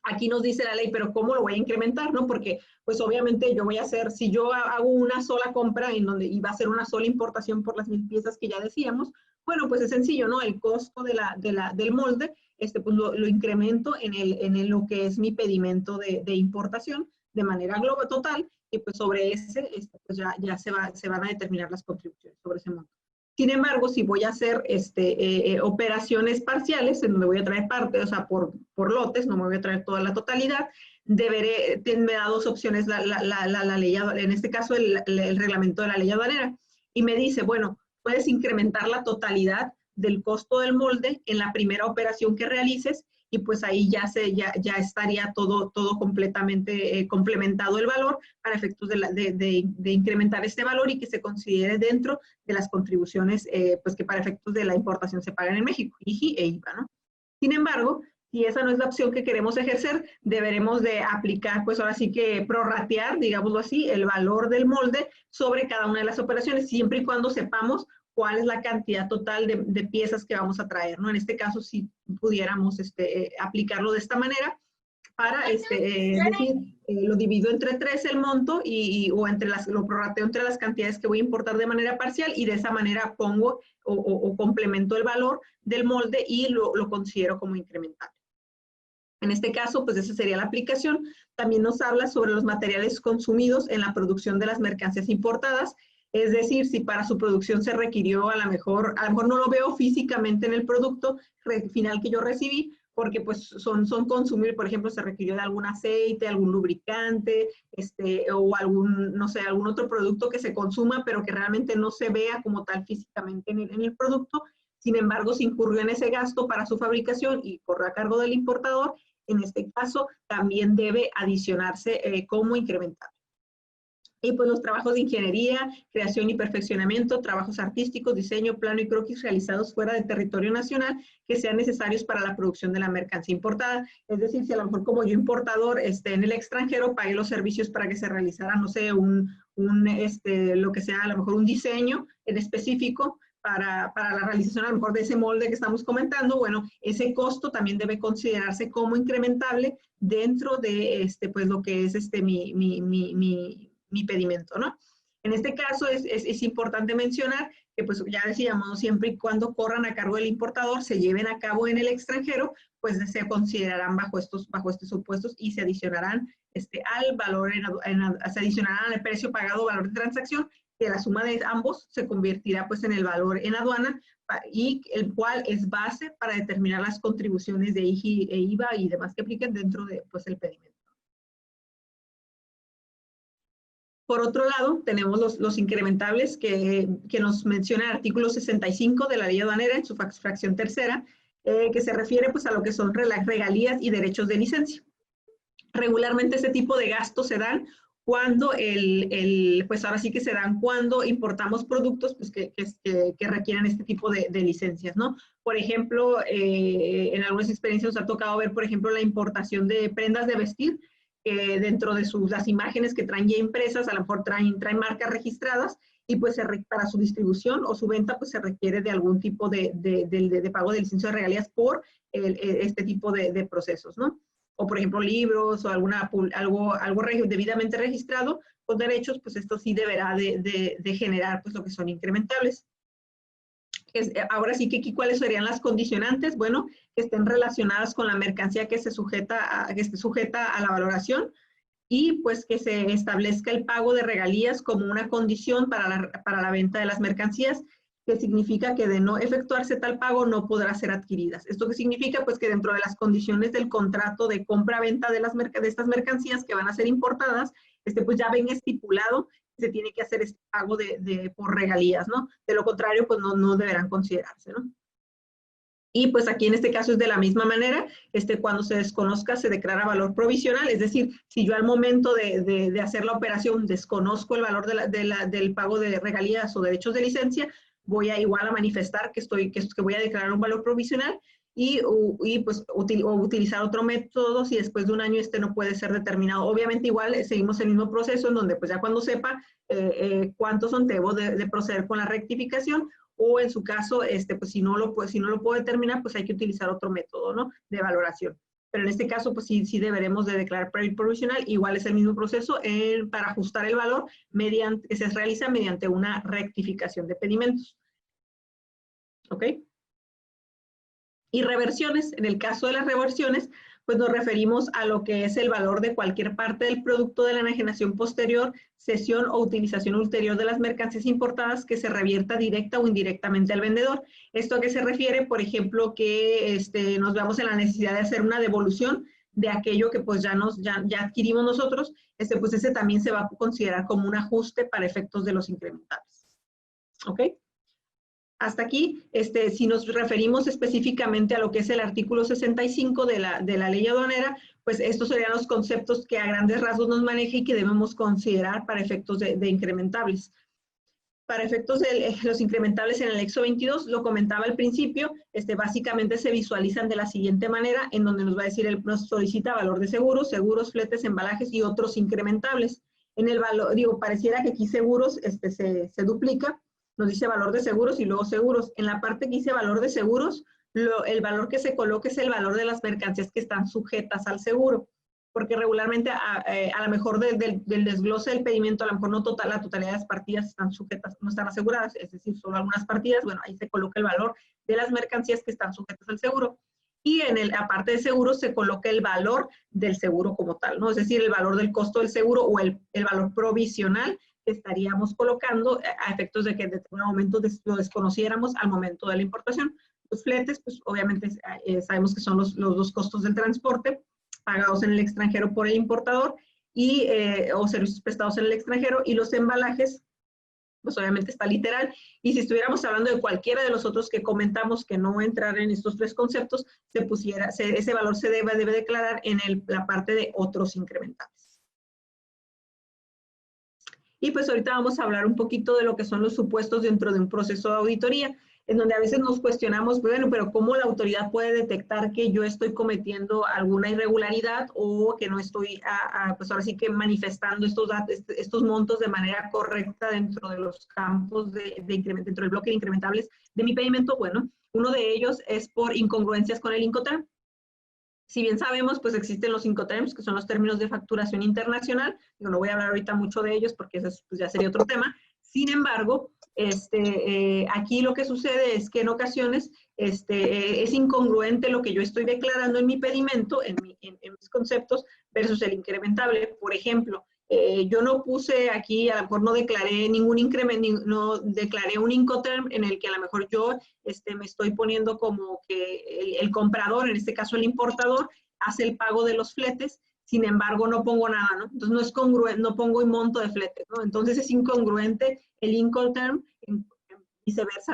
Aquí nos dice la ley, pero ¿cómo lo voy a incrementar? ¿No? Porque, pues obviamente yo voy a hacer, si yo hago una sola compra en donde iba a ser una sola importación por las 1000 piezas que ya decíamos, bueno, pues es sencillo, ¿no? El costo del molde, pues lo incremento en lo que es mi pedimento de importación de manera global total, y pues sobre ese, pues ya se van a determinar las contribuciones sobre ese monto. Sin embargo, si voy a hacer operaciones parciales, en donde voy a traer parte, o sea, por lotes, no me voy a traer toda la totalidad, me da dos opciones la ley, en este caso el reglamento de la ley aduanera, y me dice, bueno, puedes incrementar la totalidad del costo del molde en la primera operación que realices, y pues ahí ya estaría todo completamente complementado el valor para efectos de incrementar este valor y que se considere dentro de las contribuciones pues que para efectos de la importación se pagan en México, IGI e IVA, ¿no? Sin embargo, si esa no es la opción que queremos ejercer, deberemos de aplicar, pues ahora sí que prorratear, digámoslo así, el valor del molde sobre cada una de las operaciones, siempre y cuando sepamos cuál es la cantidad total de piezas que vamos a traer, ¿no? En este caso, si pudiéramos aplicarlo de esta manera, para decir, lo divido entre 3 el monto o lo prorrateo entre las cantidades que voy a importar de manera parcial y de esa manera pongo o complemento el valor del molde y lo considero como incrementable. En este caso, pues esa sería la aplicación. También nos habla sobre los materiales consumidos en la producción de las mercancías importadas. Es decir, si para su producción se requirió, a lo mejor no lo veo físicamente en el producto final que yo recibí, porque pues son consumir, por ejemplo, se requirió de algún aceite, algún lubricante, o no sé, algún otro producto que se consuma, pero que realmente no se vea como tal físicamente en el producto. Sin embargo, se incurrió en ese gasto para su fabricación y corre a cargo del importador. En este caso, también debe adicionarse como incremental. Y pues los trabajos de ingeniería, creación y perfeccionamiento, trabajos artísticos, diseño, plano y croquis realizados fuera del territorio nacional que sean necesarios para la producción de la mercancía importada. Es decir, si a lo mejor como yo importador en el extranjero pagué los servicios para que se realizara, no sé, lo que sea, a lo mejor un diseño en específico, para la realización a lo mejor de ese molde que estamos comentando, bueno, ese costo también debe considerarse como incrementable dentro de pues lo que es mi pedimento, ¿no? En este caso es importante mencionar que pues ya decíamos, siempre y cuando corran a cargo del importador, se lleven a cabo en el extranjero, pues se considerarán bajo estos supuestos y se adicionarán al valor, se adicionarán al precio pagado, valor de transacción, que la suma de ambos se convertirá pues en el valor en aduana y el cual es base para determinar las contribuciones de IGI e IVA y demás que apliquen dentro de pues el pedimento. Por otro lado, tenemos los incrementables que nos menciona el artículo 65 de la ley aduanera en su fracción tercera, que se refiere pues a lo que son las regalías y derechos de licencia. Regularmente este tipo de gastos se dan cuando pues ahora sí que se dan cuando importamos productos pues que requieren este tipo de licencias, ¿no? Por ejemplo, en algunas experiencias nos ha tocado ver, por ejemplo, la importación de prendas de vestir, dentro de las imágenes que traen ya impresas, a lo mejor traen marcas registradas y pues para su distribución o su venta pues se requiere de algún tipo de pago de licencia de regalías por este tipo de procesos, ¿no? O por ejemplo libros o algo debidamente registrado con derechos, pues esto sí deberá de generar pues lo que son incrementables. Ahora sí que aquí, ¿cuáles serían las condicionantes? Bueno, que estén relacionadas con la mercancía que esté sujeta a la valoración y pues que se establezca el pago de regalías como una condición para la venta de las mercancías, que significa que de no efectuarse tal pago no podrá ser adquiridas. ¿Esto qué significa? Pues que dentro de las condiciones del contrato de compra-venta de estas mercancías que van a ser importadas, pues ya ven estipulado se tiene que hacer este pago por regalías, ¿no? De lo contrario, pues no deberán considerarse, ¿no? Y pues aquí en este caso es de la misma manera, cuando se desconozca se declara valor provisional, es decir, si yo al momento de hacer la operación desconozco el valor del pago de regalías o derechos de licencia, voy a igual a manifestar que voy a declarar un valor provisional y pues utilizar otro método si después de un año no puede ser determinado. Obviamente igual seguimos el mismo proceso en donde pues ya cuando sepa cuántos son, debo de proceder con la rectificación, o en su caso, pues si no lo puedo determinar, pues hay que utilizar otro método, ¿no?, de valoración. Pero en este caso, pues sí deberemos de declarar provisional. Igual es el mismo proceso para ajustar el valor que se realiza mediante una rectificación de pedimentos. ¿Ok? Y reversiones. En el caso de las reversiones, pues nos referimos a lo que es el valor de cualquier parte del producto de la enajenación posterior, cesión o utilización ulterior de las mercancías importadas que se revierta directa o indirectamente al vendedor. ¿Esto a qué se refiere? Por ejemplo, que nos veamos en la necesidad de hacer una devolución de aquello que pues ya adquirimos nosotros, pues ese también se va a considerar como un ajuste para efectos de los incrementales. ¿Ok? Hasta aquí, si nos referimos específicamente a lo que es el artículo 65 de la ley aduanera, pues estos serían los conceptos que a grandes rasgos nos maneja y que debemos considerar para efectos de incrementables. Para efectos de los incrementables en el anexo 22, lo comentaba al principio, básicamente se visualizan de la siguiente manera, en donde nos va a decir, nos solicita valor de seguros, fletes, embalajes y otros incrementables. En el valor, pareciera que aquí seguros se duplica, nos dice valor de seguros y luego seguros. En la parte que dice valor de seguros, el valor que se coloca es el valor de las mercancías que están sujetas al seguro, porque regularmente a lo mejor del desglose del pedimento, a lo mejor no la totalidad de las partidas están sujetas, no están aseguradas, es decir, solo algunas partidas, bueno, ahí se coloca el valor de las mercancías que están sujetas al seguro. Y en la parte de seguros se coloca el valor del seguro como tal, ¿no? Es decir, el valor del costo del seguro o el valor provisional que estaríamos colocando a efectos de que en determinado momento lo desconociéramos al momento de la importación. Los fletes, pues obviamente sabemos que son los dos costos del transporte pagados en el extranjero por el importador o servicios prestados en el extranjero, y los embalajes, pues obviamente está literal. Y si estuviéramos hablando de cualquiera de los otros que comentamos que no entrar en estos tres conceptos, ese valor se debe declarar en la parte de otros incrementales. Y pues ahorita vamos a hablar un poquito de lo que son los supuestos dentro de un proceso de auditoría, en donde a veces nos cuestionamos, bueno, pero ¿cómo la autoridad puede detectar que yo estoy cometiendo alguna irregularidad o que no estoy, pues ahora sí que manifestando estos montos de manera correcta dentro de los campos dentro del bloque de incrementables de mi pedimento? Bueno, uno de ellos es por incongruencias con el Incoterm. Si bien sabemos, pues existen los Incoterms, que son los términos de facturación internacional. Yo no voy a hablar ahorita mucho de ellos porque eso pues ya sería otro tema. Sin embargo, aquí lo que sucede es que en ocasiones es incongruente lo que yo estoy declarando en mi pedimento, en mis conceptos, versus el incrementable. Por ejemplo, yo no puse aquí, a lo mejor no declaré ningún incremento, no declaré un Incoterm en el que a lo mejor yo me estoy poniendo como que el comprador, en este caso el importador, hace el pago de los fletes, sin embargo no pongo nada, ¿no? Entonces no es congruente, no pongo un monto de fletes, ¿no? Entonces es incongruente el Incoterm, viceversa,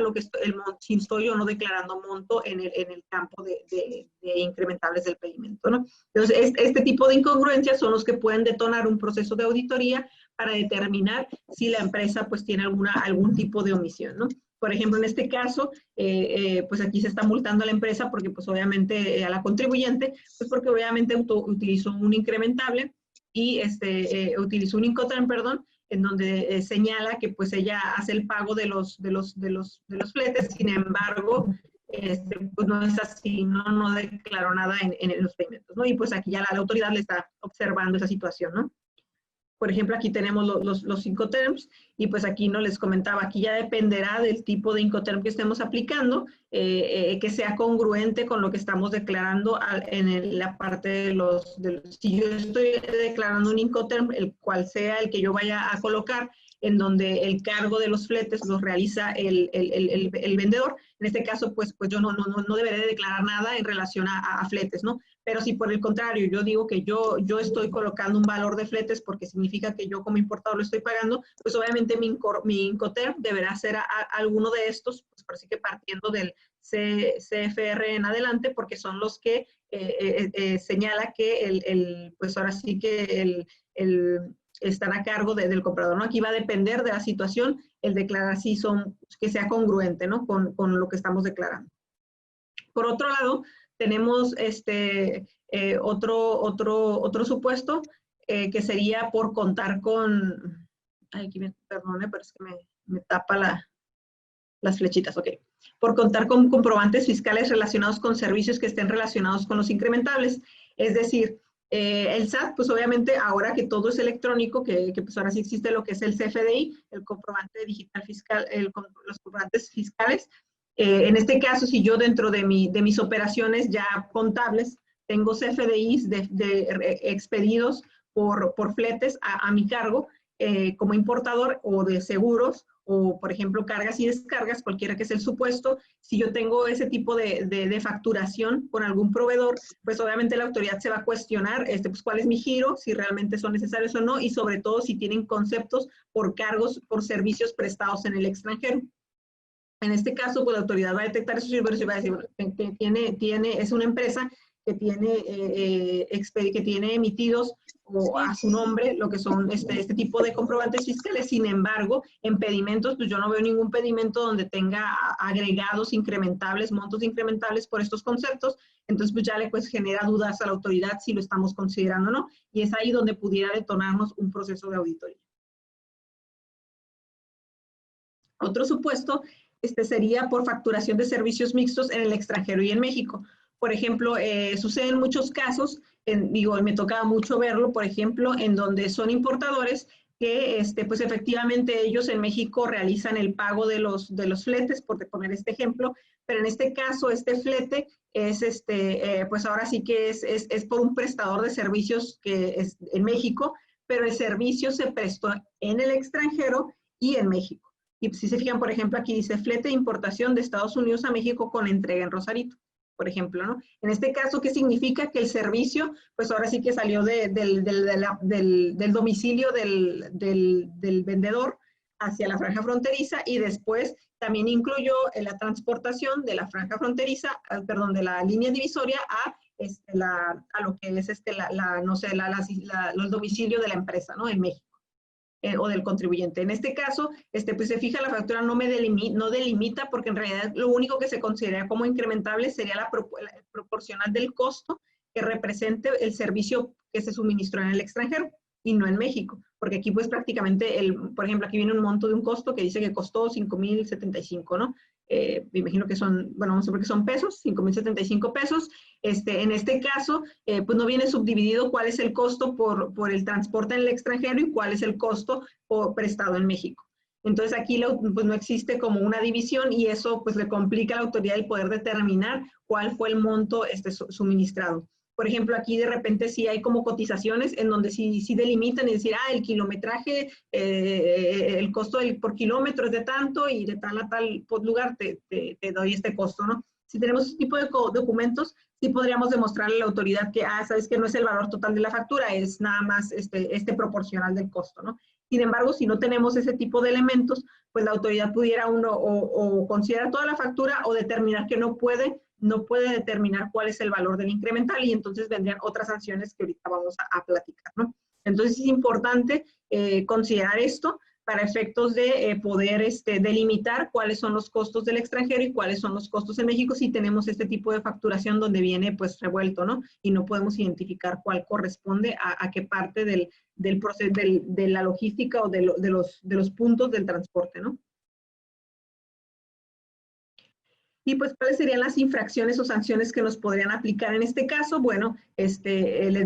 si estoy yo no declarando monto en el campo de incrementables del pedimento, ¿no? Entonces, este tipo de incongruencias son los que pueden detonar un proceso de auditoría para determinar si la empresa pues tiene algún tipo de omisión, ¿no? Por ejemplo, en este caso, pues aquí se está multando a la empresa porque pues obviamente a la contribuyente, pues porque obviamente utilizó un incrementable y utilizó un Incoterm, perdón, en donde señala que pues ella hace el pago de los fletes, sin embargo, pues no es así, no declaró nada en los pedimentos, ¿no? Y pues aquí ya la autoridad le está observando esa situación, ¿no? Por ejemplo, aquí tenemos los Incoterms y pues aquí no les comentaba, aquí ya dependerá del tipo de Incoterm que estemos aplicando, que sea congruente con lo que estamos declarando en la parte de si yo estoy declarando un Incoterm, el cual sea el que yo vaya a colocar en donde el cargo de los fletes los realiza el vendedor. En este caso, pues yo no deberé declarar nada en relación a fletes, ¿no? Pero si por el contrario yo digo que yo estoy colocando un valor de fletes porque significa que yo como importador lo estoy pagando, pues obviamente mi Incoterm deberá ser alguno de estos, pues por así que partiendo del CFR en adelante, porque son los que señala que pues ahora sí que están a cargo del comprador, ¿no? Aquí va a depender de la situación el declarar si que sea congruente, ¿no? Con lo que estamos declarando. Por otro lado, tenemos otro supuesto que sería por contar con, ay, aquí perdone, pero es que me tapa las flechitas, ok. Por contar con comprobantes fiscales relacionados con servicios que estén relacionados con los incrementables. Es decir, el SAT, pues obviamente ahora que todo es electrónico, que pues ahora sí existe lo que es el CFDI, el comprobante digital fiscal, los comprobantes fiscales. En este caso, si yo dentro de mis operaciones ya contables tengo CFDIs expedidos por fletes a mi cargo, como importador o de seguros, o por ejemplo cargas y descargas, cualquiera que sea el supuesto, si yo tengo ese tipo de facturación con algún proveedor, pues obviamente la autoridad se va a cuestionar pues, cuál es mi giro, si realmente son necesarios o no, y sobre todo si tienen conceptos por cargos, por servicios prestados en el extranjero. En este caso, pues la autoridad va a detectar esos servicios y va a decir, bueno, es una empresa que tiene emitidos o a su nombre lo que son este tipo de comprobantes fiscales. Sin embargo, en pedimentos, pues yo no veo ningún pedimento donde tenga agregados incrementables, montos incrementables por estos conceptos. Entonces, pues ya le pues genera dudas a la autoridad si lo estamos considerando o no. Y es ahí donde pudiera detonarnos un proceso de auditoría. Otro supuesto sería por facturación de servicios mixtos en el extranjero y en México. Por ejemplo, sucede en muchos casos, me toca mucho verlo, por ejemplo, en donde son importadores que pues efectivamente ellos en México realizan el pago de los fletes, por poner este ejemplo, pero en este caso este flete es pues ahora sí que es por un prestador de servicios que es en México, pero el servicio se prestó en el extranjero y en México. Y si se fijan, por ejemplo, aquí dice flete de importación de Estados Unidos a México con entrega en Rosarito, por ejemplo, ¿no? En este caso, ¿qué significa? Que el servicio, pues ahora sí que salió del domicilio del vendedor hacia la franja fronteriza y después también incluyó la transportación de la franja fronteriza, perdón, de la línea divisoria a lo que es el domicilio de la empresa, ¿no? En México. O del contribuyente. En este caso, pues se fija, la factura no delimita porque en realidad lo único que se considera como incrementable sería la proporcional del costo que represente el servicio que se suministró en el extranjero y no en México. Porque aquí pues prácticamente, por ejemplo, aquí viene un monto de un costo que dice que costó 5,075, ¿no? Me imagino que son, bueno, no sé por qué son pesos, 5,075 pesos. En este caso, pues no viene subdividido cuál es el costo por el transporte en el extranjero y cuál es el costo prestado en México. Entonces aquí pues no existe como una división y eso pues le complica a la autoridad el poder determinar cuál fue el monto suministrado. Por ejemplo, aquí de repente sí hay como cotizaciones en donde sí delimitan y decir, el kilometraje, el costo por kilómetro es de tanto y de tal a tal lugar te doy este costo, ¿no? Si tenemos ese tipo de documentos, sí podríamos demostrarle a la autoridad que, sabes que no es el valor total de la factura, es nada más proporcional del costo, ¿no? Sin embargo, si no tenemos ese tipo de elementos, pues la autoridad pudiera o considerar toda la factura o determinar que no puede determinar cuál es el valor del incremental y entonces vendrían otras sanciones que ahorita vamos a platicar, ¿no? Entonces es importante considerar esto para efectos de poder delimitar cuáles son los costos del extranjero y cuáles son los costos en México si tenemos este tipo de facturación donde viene pues revuelto, ¿no? Y no podemos identificar cuál corresponde a qué parte del proceso, de la logística o de los puntos del transporte, ¿no? Y pues, ¿cuáles serían las infracciones o sanciones que nos podrían aplicar en este caso? Bueno, les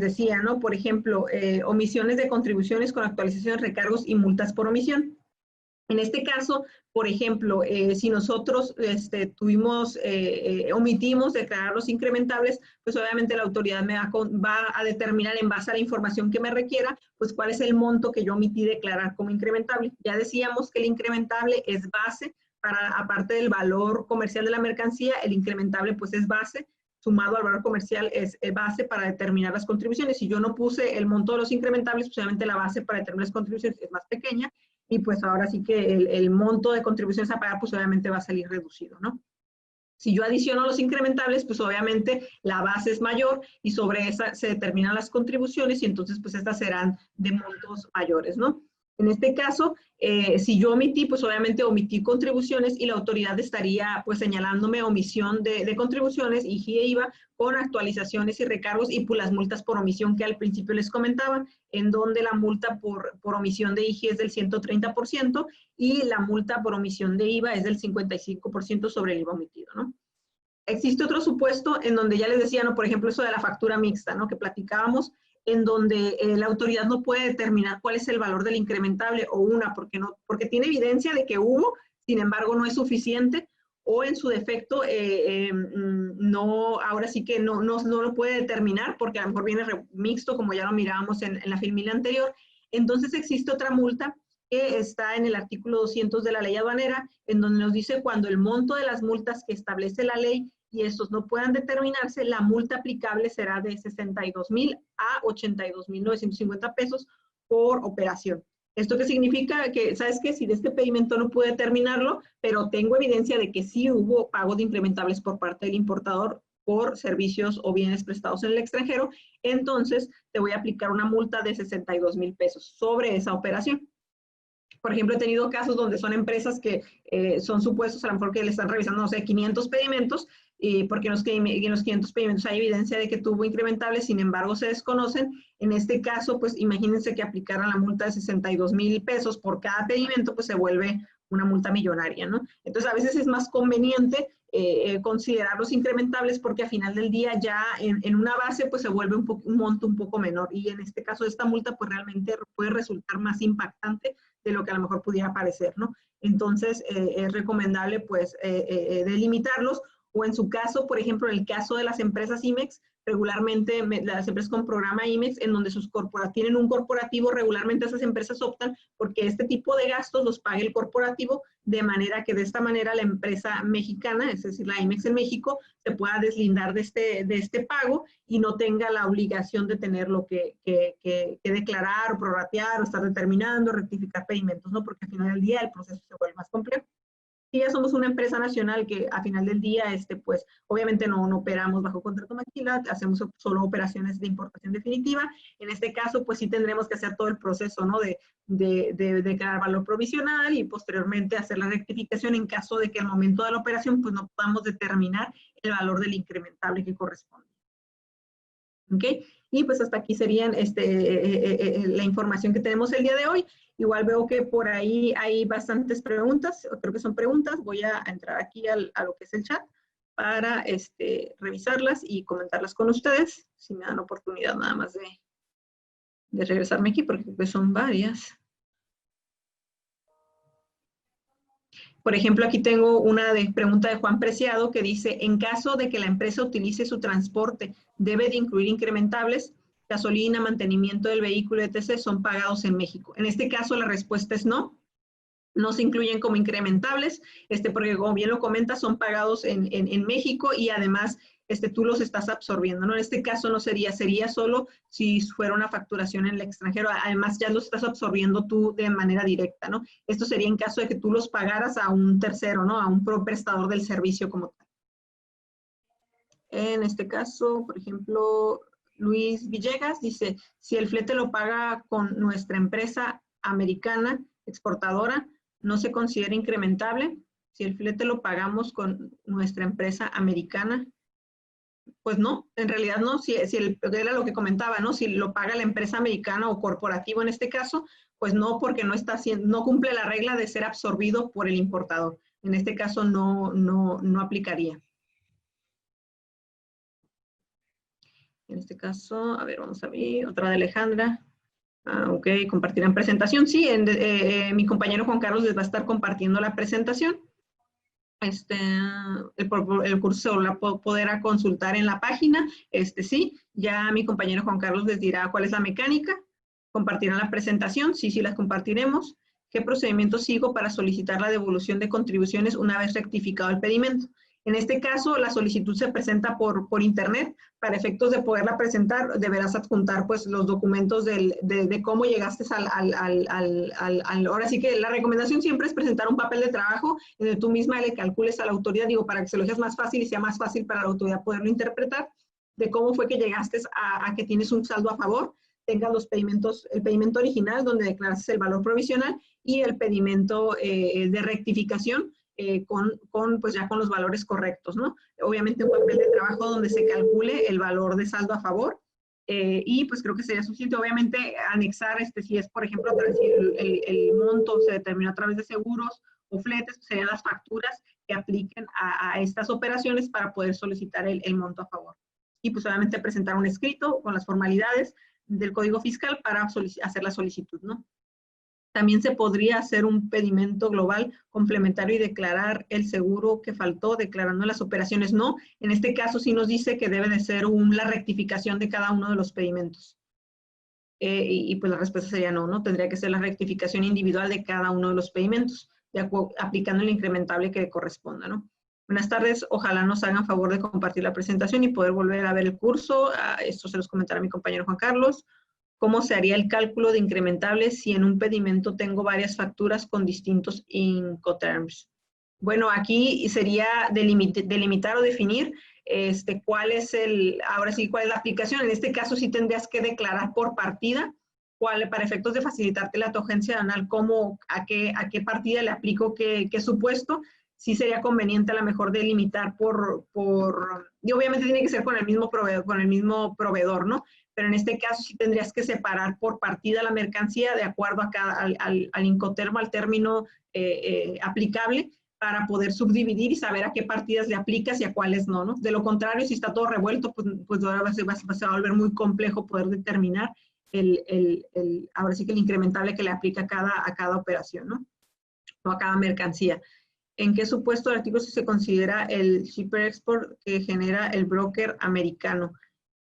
decía, ¿no? Por ejemplo, omisiones de contribuciones con actualizaciones, recargos y multas por omisión. En este caso, por ejemplo, si nosotros omitimos declarar los incrementables, pues obviamente la autoridad va a determinar en base a la información que me requiera, pues cuál es el monto que yo omití declarar como incrementable. Ya decíamos que el incrementable es base, aparte del valor comercial de la mercancía, el incrementable pues es base, sumado al valor comercial es base para determinar las contribuciones. Si yo no puse el monto de los incrementables, pues obviamente la base para determinar las contribuciones es más pequeña, y pues ahora sí que el monto de contribuciones a pagar pues obviamente va a salir reducido, ¿no? Si yo adiciono los incrementables, pues obviamente la base es mayor y sobre esa se determinan las contribuciones y entonces pues estas serán de montos mayores, ¿no? En este caso, si yo omití, pues obviamente omití contribuciones y la autoridad estaría pues señalándome omisión de contribuciones, IGI e IVA, con actualizaciones y recargos y pues las multas por omisión que al principio les comentaba, en donde la multa por omisión de IGI es del 130% y la multa por omisión de IVA es del 55% sobre el IVA omitido, ¿no? Existe otro supuesto en donde ya les decía, ¿no? Por ejemplo, eso de la factura mixta, ¿no? Que platicábamos, en donde la autoridad no puede determinar cuál es el valor del incrementable o porque tiene evidencia de que hubo, sin embargo no es suficiente, o en su defecto no, ahora sí que no lo puede determinar porque a lo mejor viene mixto, como ya lo mirábamos en la filmina anterior. Entonces existe otra multa que está en el artículo 200 de la ley aduanera, en donde nos dice cuando el monto de las multas que establece la ley y estos no puedan determinarse, la multa aplicable será de 62,000 a 82,950 pesos por operación. ¿Esto qué significa? Que, ¿sabes qué? Si de este pedimento no pude determinarlo, pero tengo evidencia de que sí hubo pago de incrementables por parte del importador por servicios o bienes prestados en el extranjero, entonces te voy a aplicar una multa de 62,000 pesos sobre esa operación. Por ejemplo, he tenido casos donde son empresas que son supuestos, a lo mejor que le están revisando, no sé, 500 pedimentos, porque en los 500 pedimentos hay evidencia de que tuvo incrementables, sin embargo se desconocen. En este caso, pues imagínense que aplicaran la multa de 62,000 pesos por cada pedimento, pues se vuelve una multa millonaria, ¿no? Entonces, a veces es más conveniente considerar los incrementables porque al final del día ya en una base pues se vuelve un monto un poco menor y en este caso esta multa pues realmente puede resultar más impactante de lo que a lo mejor pudiera parecer, ¿no? Entonces, es recomendable, pues, delimitarlos, o en su caso, por ejemplo, en el caso de las empresas IMEX, regularmente las empresas con programa IMEX, en donde tienen un corporativo, regularmente esas empresas optan porque este tipo de gastos los pague el corporativo, de manera que de esta manera la empresa mexicana, es decir, la IMEX en México, se pueda deslindar de este pago y no tenga la obligación de tener lo que declarar o prorratear o estar determinando, rectificar pedimentos, ¿no? Porque al final del día el proceso se vuelve más complejo. Si ya somos una empresa nacional que a final del día, pues obviamente no operamos bajo contrato maquila, hacemos solo operaciones de importación definitiva. En este caso, pues sí tendremos que hacer todo el proceso, ¿no? De declarar valor provisional y posteriormente hacer la rectificación en caso de que al momento de la operación, pues no podamos determinar el valor del incrementable que corresponde. ¿Ok? Y pues hasta aquí serían la información que tenemos el día de hoy. Igual veo que por ahí hay bastantes preguntas, creo que son preguntas. Voy a entrar aquí a lo que es el chat para revisarlas y comentarlas con ustedes, si me dan oportunidad nada más de regresarme aquí, porque pues son varias. Por ejemplo, aquí tengo una pregunta de Juan Preciado que dice, en caso de que la empresa utilice su transporte, ¿debe de incluir incrementables? Gasolina, mantenimiento del vehículo, etc. son pagados en México. En este caso, la respuesta es no. No se incluyen como incrementables, porque como bien lo comentas, son pagados en México y además tú los estás absorbiendo, ¿no? En este caso no sería solo si fuera una facturación en el extranjero, además ya los estás absorbiendo tú de manera directa, ¿no? Esto sería en caso de que tú los pagaras a un tercero, ¿no? A un prestador del servicio como tal. En este caso, por ejemplo, Luis Villegas dice, si el flete lo paga con nuestra empresa americana exportadora, ¿no se considera incrementable? Si el flete lo pagamos con nuestra empresa americana, pues no, en realidad no, era lo que comentaba, ¿no? Si lo paga la empresa americana o corporativo en este caso, pues no, porque no cumple la regla de ser absorbido por el importador. En este caso no aplicaría. En este caso, a ver, vamos a ver, otra de Alejandra. Ok, compartirán presentación. Sí, mi compañero Juan Carlos les va a estar compartiendo la presentación. El curso lo podrá consultar en la página. Sí, ya mi compañero Juan Carlos les dirá cuál es la mecánica. Compartirán la presentación. Sí, sí, las compartiremos. ¿Qué procedimiento sigo para solicitar la devolución de contribuciones una vez rectificado el pedimento? En este caso, la solicitud se presenta por internet. Para efectos de poderla presentar, deberás adjuntar pues los documentos de cómo llegaste ahora sí que la recomendación siempre es presentar un papel de trabajo en el tú misma le calcules a la autoridad, digo, para que se lo dejes más fácil y sea más fácil para la autoridad poderlo interpretar, de cómo fue que llegaste a que tienes un saldo a favor, tengas los pedimentos, el pedimento original donde declaras el valor provisional y el pedimento de rectificación, pues ya con los valores correctos, ¿no? Obviamente un papel de trabajo donde se calcule el valor de saldo a favor, y pues creo que sería suficiente. Obviamente anexar, si es, por ejemplo, si el monto se determinó a través de seguros o fletes, pues serían las facturas que apliquen a estas operaciones para poder solicitar el monto a favor. Y pues obviamente presentar un escrito con las formalidades del Código Fiscal para hacer la solicitud, ¿no? También se podría hacer un pedimento global complementario y declarar el seguro que faltó, declarando las operaciones. No, en este caso sí nos dice que debe de ser la rectificación de cada uno de los pedimentos. Y pues la respuesta sería no, ¿no? Tendría que ser la rectificación individual de cada uno de los pedimentos, aplicando el incrementable que corresponda, ¿no? Buenas tardes, ojalá nos hagan favor de compartir la presentación y poder volver a ver el curso. Esto se los comentará mi compañero Juan Carlos. ¿Cómo se haría el cálculo de incrementables si en un pedimento tengo varias facturas con distintos Incoterms? Bueno, aquí sería delimitar o definir cuál es ahora sí, cuál es la aplicación. En este caso sí tendrías que declarar por partida, para efectos de facilitarte la tu agencia anual, a qué partida le aplico qué supuesto. Sí sería conveniente a lo mejor delimitar y obviamente tiene que ser con el mismo proveedor, ¿no? Pero en este caso sí tendrías que separar por partida la mercancía de acuerdo al Incoterm, al término aplicable, para poder subdividir y saber a qué partidas le aplicas y a cuáles no, ¿no? De lo contrario, si está todo revuelto, pues ahora se va a volver muy complejo poder determinar ahora sí que el incrementable que le aplica a cada operación, ¿no? O a cada mercancía. ¿En qué supuesto del artículo se considera el shipper export que genera el broker americano?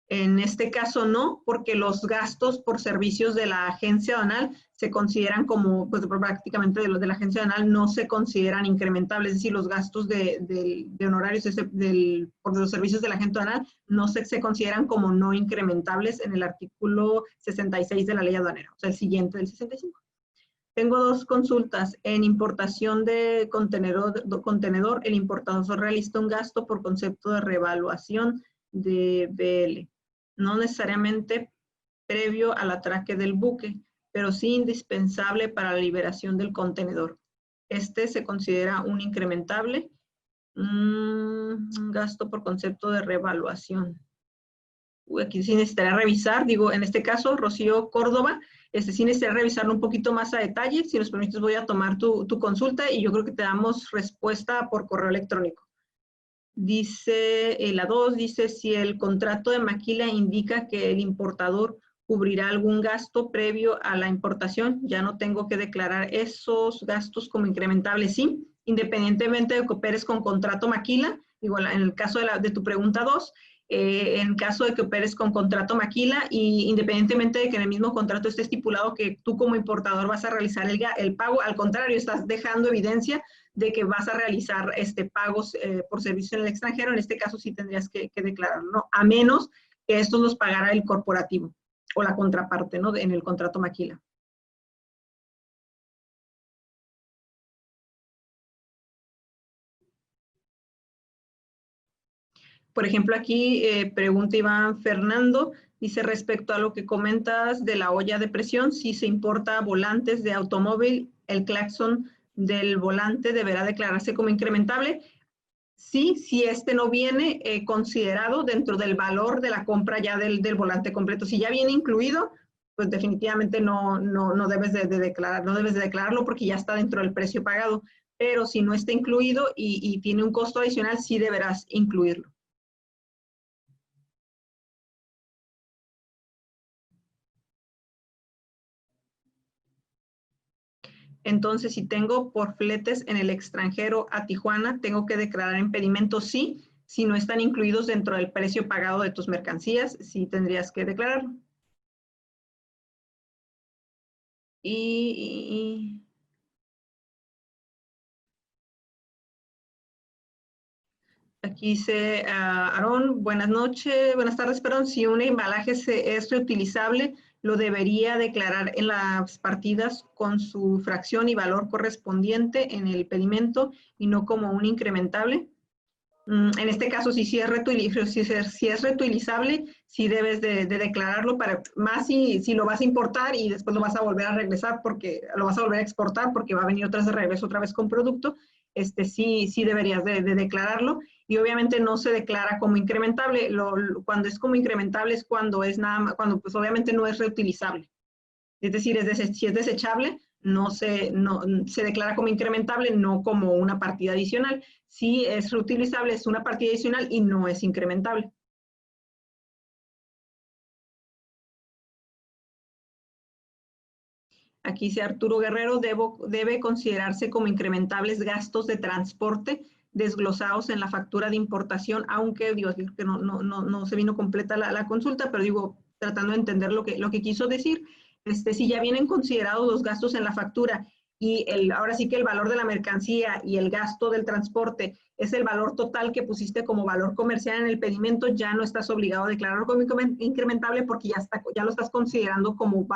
En este caso no, porque los gastos por servicios de la agencia aduanal se consideran como, pues prácticamente de los de la agencia aduanal no se consideran incrementables, es decir, los gastos de honorarios por los servicios de la agencia aduanal no se consideran como no incrementables en el artículo 66 de la ley aduanera, o sea, el siguiente del 65. Tengo dos consultas. En importación de contenedor, el importador realiza un gasto por concepto de revaluación de BL. No necesariamente previo al atraque del buque, pero sí indispensable para la liberación del contenedor. Este se considera un incrementable, un gasto por concepto de revaluación. Aquí sí necesitaría revisar, digo, en este caso, Rocío Córdoba, sí necesitaría revisarlo un poquito más a detalle. Si nos permites, voy a tomar tu consulta y yo creo que te damos respuesta por correo electrónico. Dice, la 2 dice, si el contrato de maquila indica que el importador cubrirá algún gasto previo a la importación, ya no tengo que declarar esos gastos como incrementables, sí, independientemente de que operes con contrato maquila, igual en el caso de tu pregunta 2, en caso de que operes con contrato maquila y independientemente de que en el mismo contrato esté estipulado que tú como importador vas a realizar el pago, al contrario, estás dejando evidencia de que vas a realizar pagos por servicios en el extranjero. En este caso sí tendrías que declararlo, ¿no? A menos que estos los pagara el corporativo o la contraparte, ¿no? En el contrato maquila. Por ejemplo, aquí pregunta Iván Fernando, dice respecto a lo que comentas de la olla de presión, si se importa volantes de automóvil, el claxon del volante deberá declararse como incrementable. Sí, si este no viene considerado dentro del valor de la compra ya del volante completo. Si ya viene incluido, pues definitivamente no debes de declararlo porque ya está dentro del precio pagado. Pero si no está incluido y tiene un costo adicional, sí deberás incluirlo. Entonces, si tengo por fletes en el extranjero a Tijuana, tengo que declarar impedimento sí. Si no están incluidos dentro del precio pagado de tus mercancías, sí tendrías que declararlo. Aquí dice Aarón, buenas noches, buenas tardes, perdón. Si un embalaje es reutilizable, lo debería declarar en las partidas con su fracción y valor correspondiente en el pedimento y no como un incrementable. En este caso, si es reutilizable, sí debes de declararlo, más si lo vas a importar y después lo vas a volver a regresar porque lo vas a volver a exportar porque va a venir de regreso otra vez con producto, sí deberías de declararlo. Y obviamente no se declara como incrementable. Cuando es como incrementable es cuando pues obviamente no es reutilizable. Es decir, si es desechable, no se declara como incrementable, no como una partida adicional. Si es reutilizable, es una partida adicional y no es incrementable. Aquí dice Arturo Guerrero, debe considerarse como incrementables gastos de transporte desglosados en la factura de importación, aunque digo que no se vino completa la consulta, pero digo, tratando de entender lo que quiso decir, si ya vienen considerados los gastos en la factura y ahora sí que el valor de la mercancía y el gasto del transporte es el valor total que pusiste como valor comercial en el pedimento, ya no estás obligado a declararlo como incrementable porque ya lo estás considerando como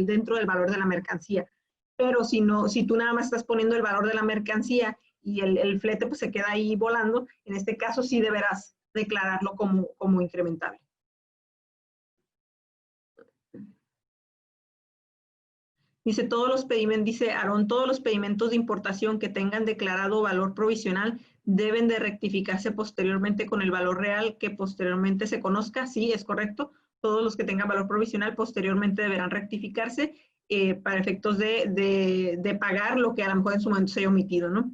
dentro del valor de la mercancía. Pero si tú nada más estás poniendo el valor de la mercancía y el flete pues se queda ahí volando, en este caso sí deberás declararlo como incrementable. Dice, dice Aarón, todos los pedimentos de importación que tengan declarado valor provisional deben de rectificarse posteriormente con el valor real que posteriormente se conozca. Sí, es correcto. Todos los que tengan valor provisional posteriormente deberán rectificarse para efectos de pagar lo que a lo mejor en su momento se haya omitido, ¿no?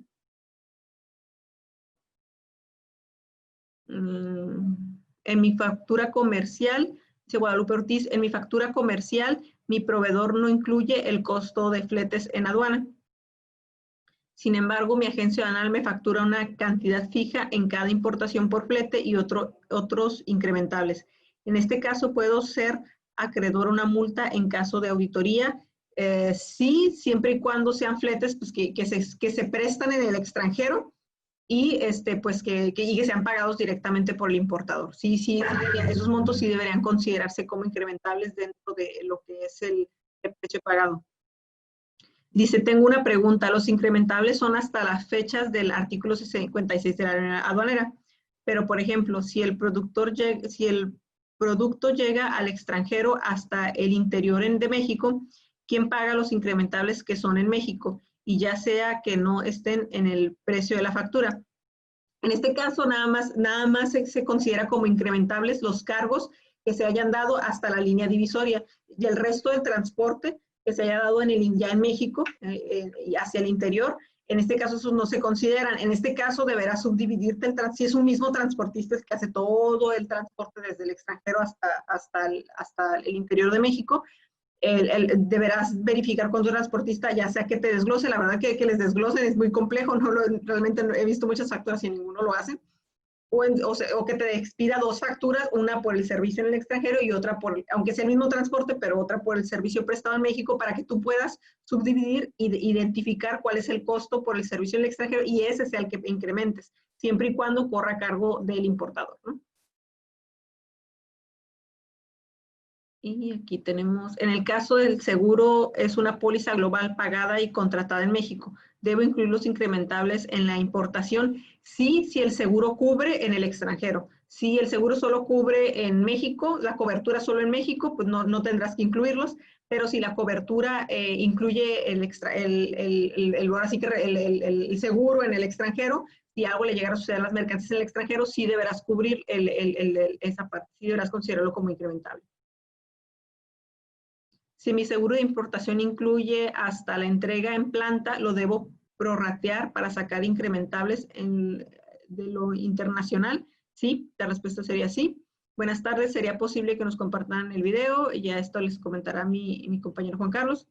En mi factura comercial, dice Guadalupe Ortiz, en mi factura comercial, mi proveedor no incluye el costo de fletes en aduana. Sin embargo, mi agencia aduanal me factura una cantidad fija en cada importación por flete y otros incrementables. En este caso, puedo ser acreedor a una multa en caso de auditoría. Sí, siempre y cuando sean fletes pues, que se prestan en el extranjero y pues que sean pagados directamente por el importador. Sí, esos montos sí deberían considerarse como incrementables dentro de lo que es el precio pagado. Dice, tengo una pregunta. Los incrementables son hasta las fechas del artículo 56 de la ley aduanera. Pero, por ejemplo, si el producto llega al extranjero hasta el interior de México, ¿quién paga los incrementables que son en México? Y ya sea que no estén en el precio de la factura. En este caso, nada más se considera como incrementables los cargos que se hayan dado hasta la línea divisoria y el resto del transporte que se haya dado ya en México y hacia el interior. En este caso, esos no se consideran. En este caso, deberás subdividirte si es un mismo transportista que hace todo el transporte desde el extranjero hasta el interior de México, deberás verificar con tu transportista, ya sea que te desglose, la verdad que les desglosen es muy complejo, realmente he visto muchas facturas y ninguno lo hace, o que te expida dos facturas, una por el servicio en el extranjero y otra aunque sea el mismo transporte, pero otra por el servicio prestado en México, para que tú puedas subdividir e identificar cuál es el costo por el servicio en el extranjero y ese sea el que incrementes, siempre y cuando corra a cargo del importador, ¿no? Y aquí tenemos, en el caso del seguro, es una póliza global pagada y contratada en México. ¿Debo incluir los incrementables en la importación? Sí, si el seguro cubre en el extranjero. Si el seguro solo cubre en México, la cobertura solo en México, pues no tendrás que incluirlos. Pero si la cobertura incluye el seguro en el extranjero, si algo le llegara a suceder a las mercancías en el extranjero, sí deberás cubrir esa parte, sí deberás considerarlo como incrementable. Si mi seguro de importación incluye hasta la entrega en planta, lo debo prorratear para sacar incrementables de lo internacional. Sí, la respuesta sería sí. Buenas tardes, ¿sería posible que nos compartan el video? Ya esto les comentará mi compañero Juan Carlos.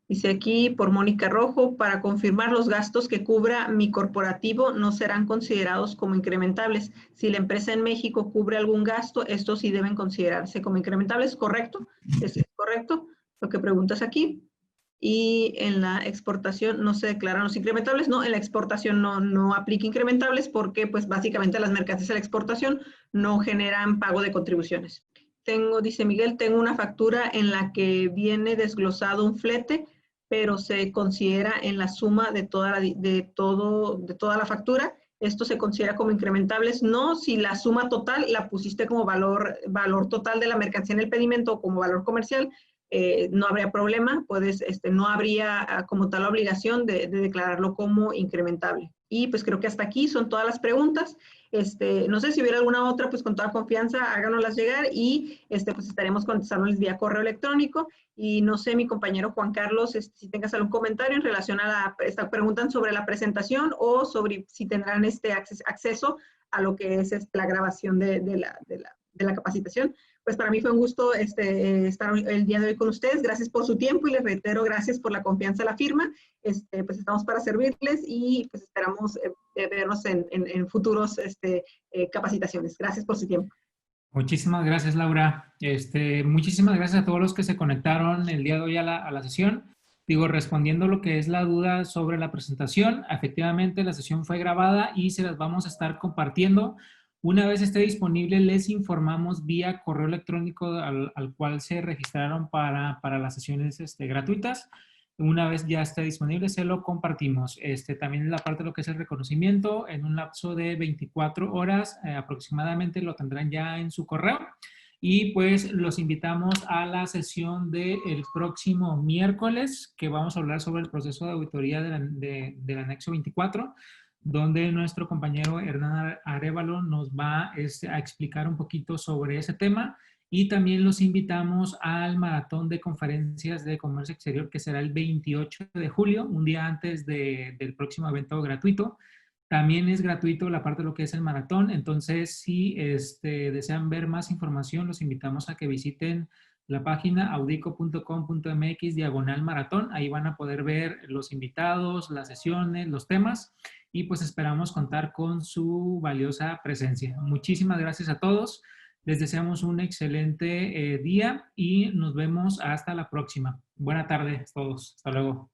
Dice aquí por Mónica Rojo, para confirmar los gastos que cubra mi corporativo no serán considerados como incrementables. Si la empresa en México cubre algún gasto, estos sí deben considerarse como incrementables, ¿correcto? Es correcto lo que preguntas aquí. Y en la exportación no se declaran los incrementables. No, en la exportación no aplica incrementables porque pues básicamente las mercancías de la exportación no generan pago de contribuciones. Dice Miguel, tengo una factura en la que viene desglosado un flete, pero se considera en la suma de toda la factura. Esto se considera como incrementables. No, si la suma total la pusiste como valor total de la mercancía en el pedimento o como valor comercial, no habría problema, no habría como tal obligación de declararlo como incrementable. Y pues creo que hasta aquí son todas las preguntas. No sé si hubiera alguna otra, pues con toda confianza háganoslas llegar y pues estaremos contestándoles vía correo electrónico. Y no sé, mi compañero Juan Carlos, si tengas algún comentario en relación a preguntan sobre la presentación o sobre si tendrán acceso a lo que es la grabación de la capacitación. Pues para mí fue un gusto estar el día de hoy con ustedes. Gracias por su tiempo y les reitero, gracias por la confianza a la firma. Pues estamos para servirles y pues esperamos vernos en futuros capacitaciones. Gracias por su tiempo. Muchísimas gracias, Laura. Muchísimas gracias a todos los que se conectaron el día de hoy a la sesión. Digo, respondiendo lo que es la duda sobre la presentación, efectivamente la sesión fue grabada y se las vamos a estar compartiendo. Una vez esté disponible, les informamos vía correo electrónico al cual se registraron para las sesiones gratuitas. Una vez ya esté disponible, se lo compartimos. También la parte de lo que es el reconocimiento, en un lapso de 24 horas aproximadamente lo tendrán ya en su correo. Y pues los invitamos a la sesión del próximo miércoles, que vamos a hablar sobre el proceso de auditoría del anexo 24, donde nuestro compañero Hernán Arévalo nos va a explicar un poquito sobre ese tema. Y también los invitamos al maratón de conferencias de comercio exterior que será el 28 de julio, un día antes del próximo evento gratuito. También es gratuito la parte de lo que es el maratón, entonces si desean ver más información, los invitamos a que visiten la página audico.com.mx/maratón. Ahí van a poder ver los invitados, las sesiones, los temas y pues esperamos contar con su valiosa presencia. Muchísimas gracias a todos. Les deseamos un excelente día y nos vemos hasta la próxima. Buena tarde a todos. Hasta luego.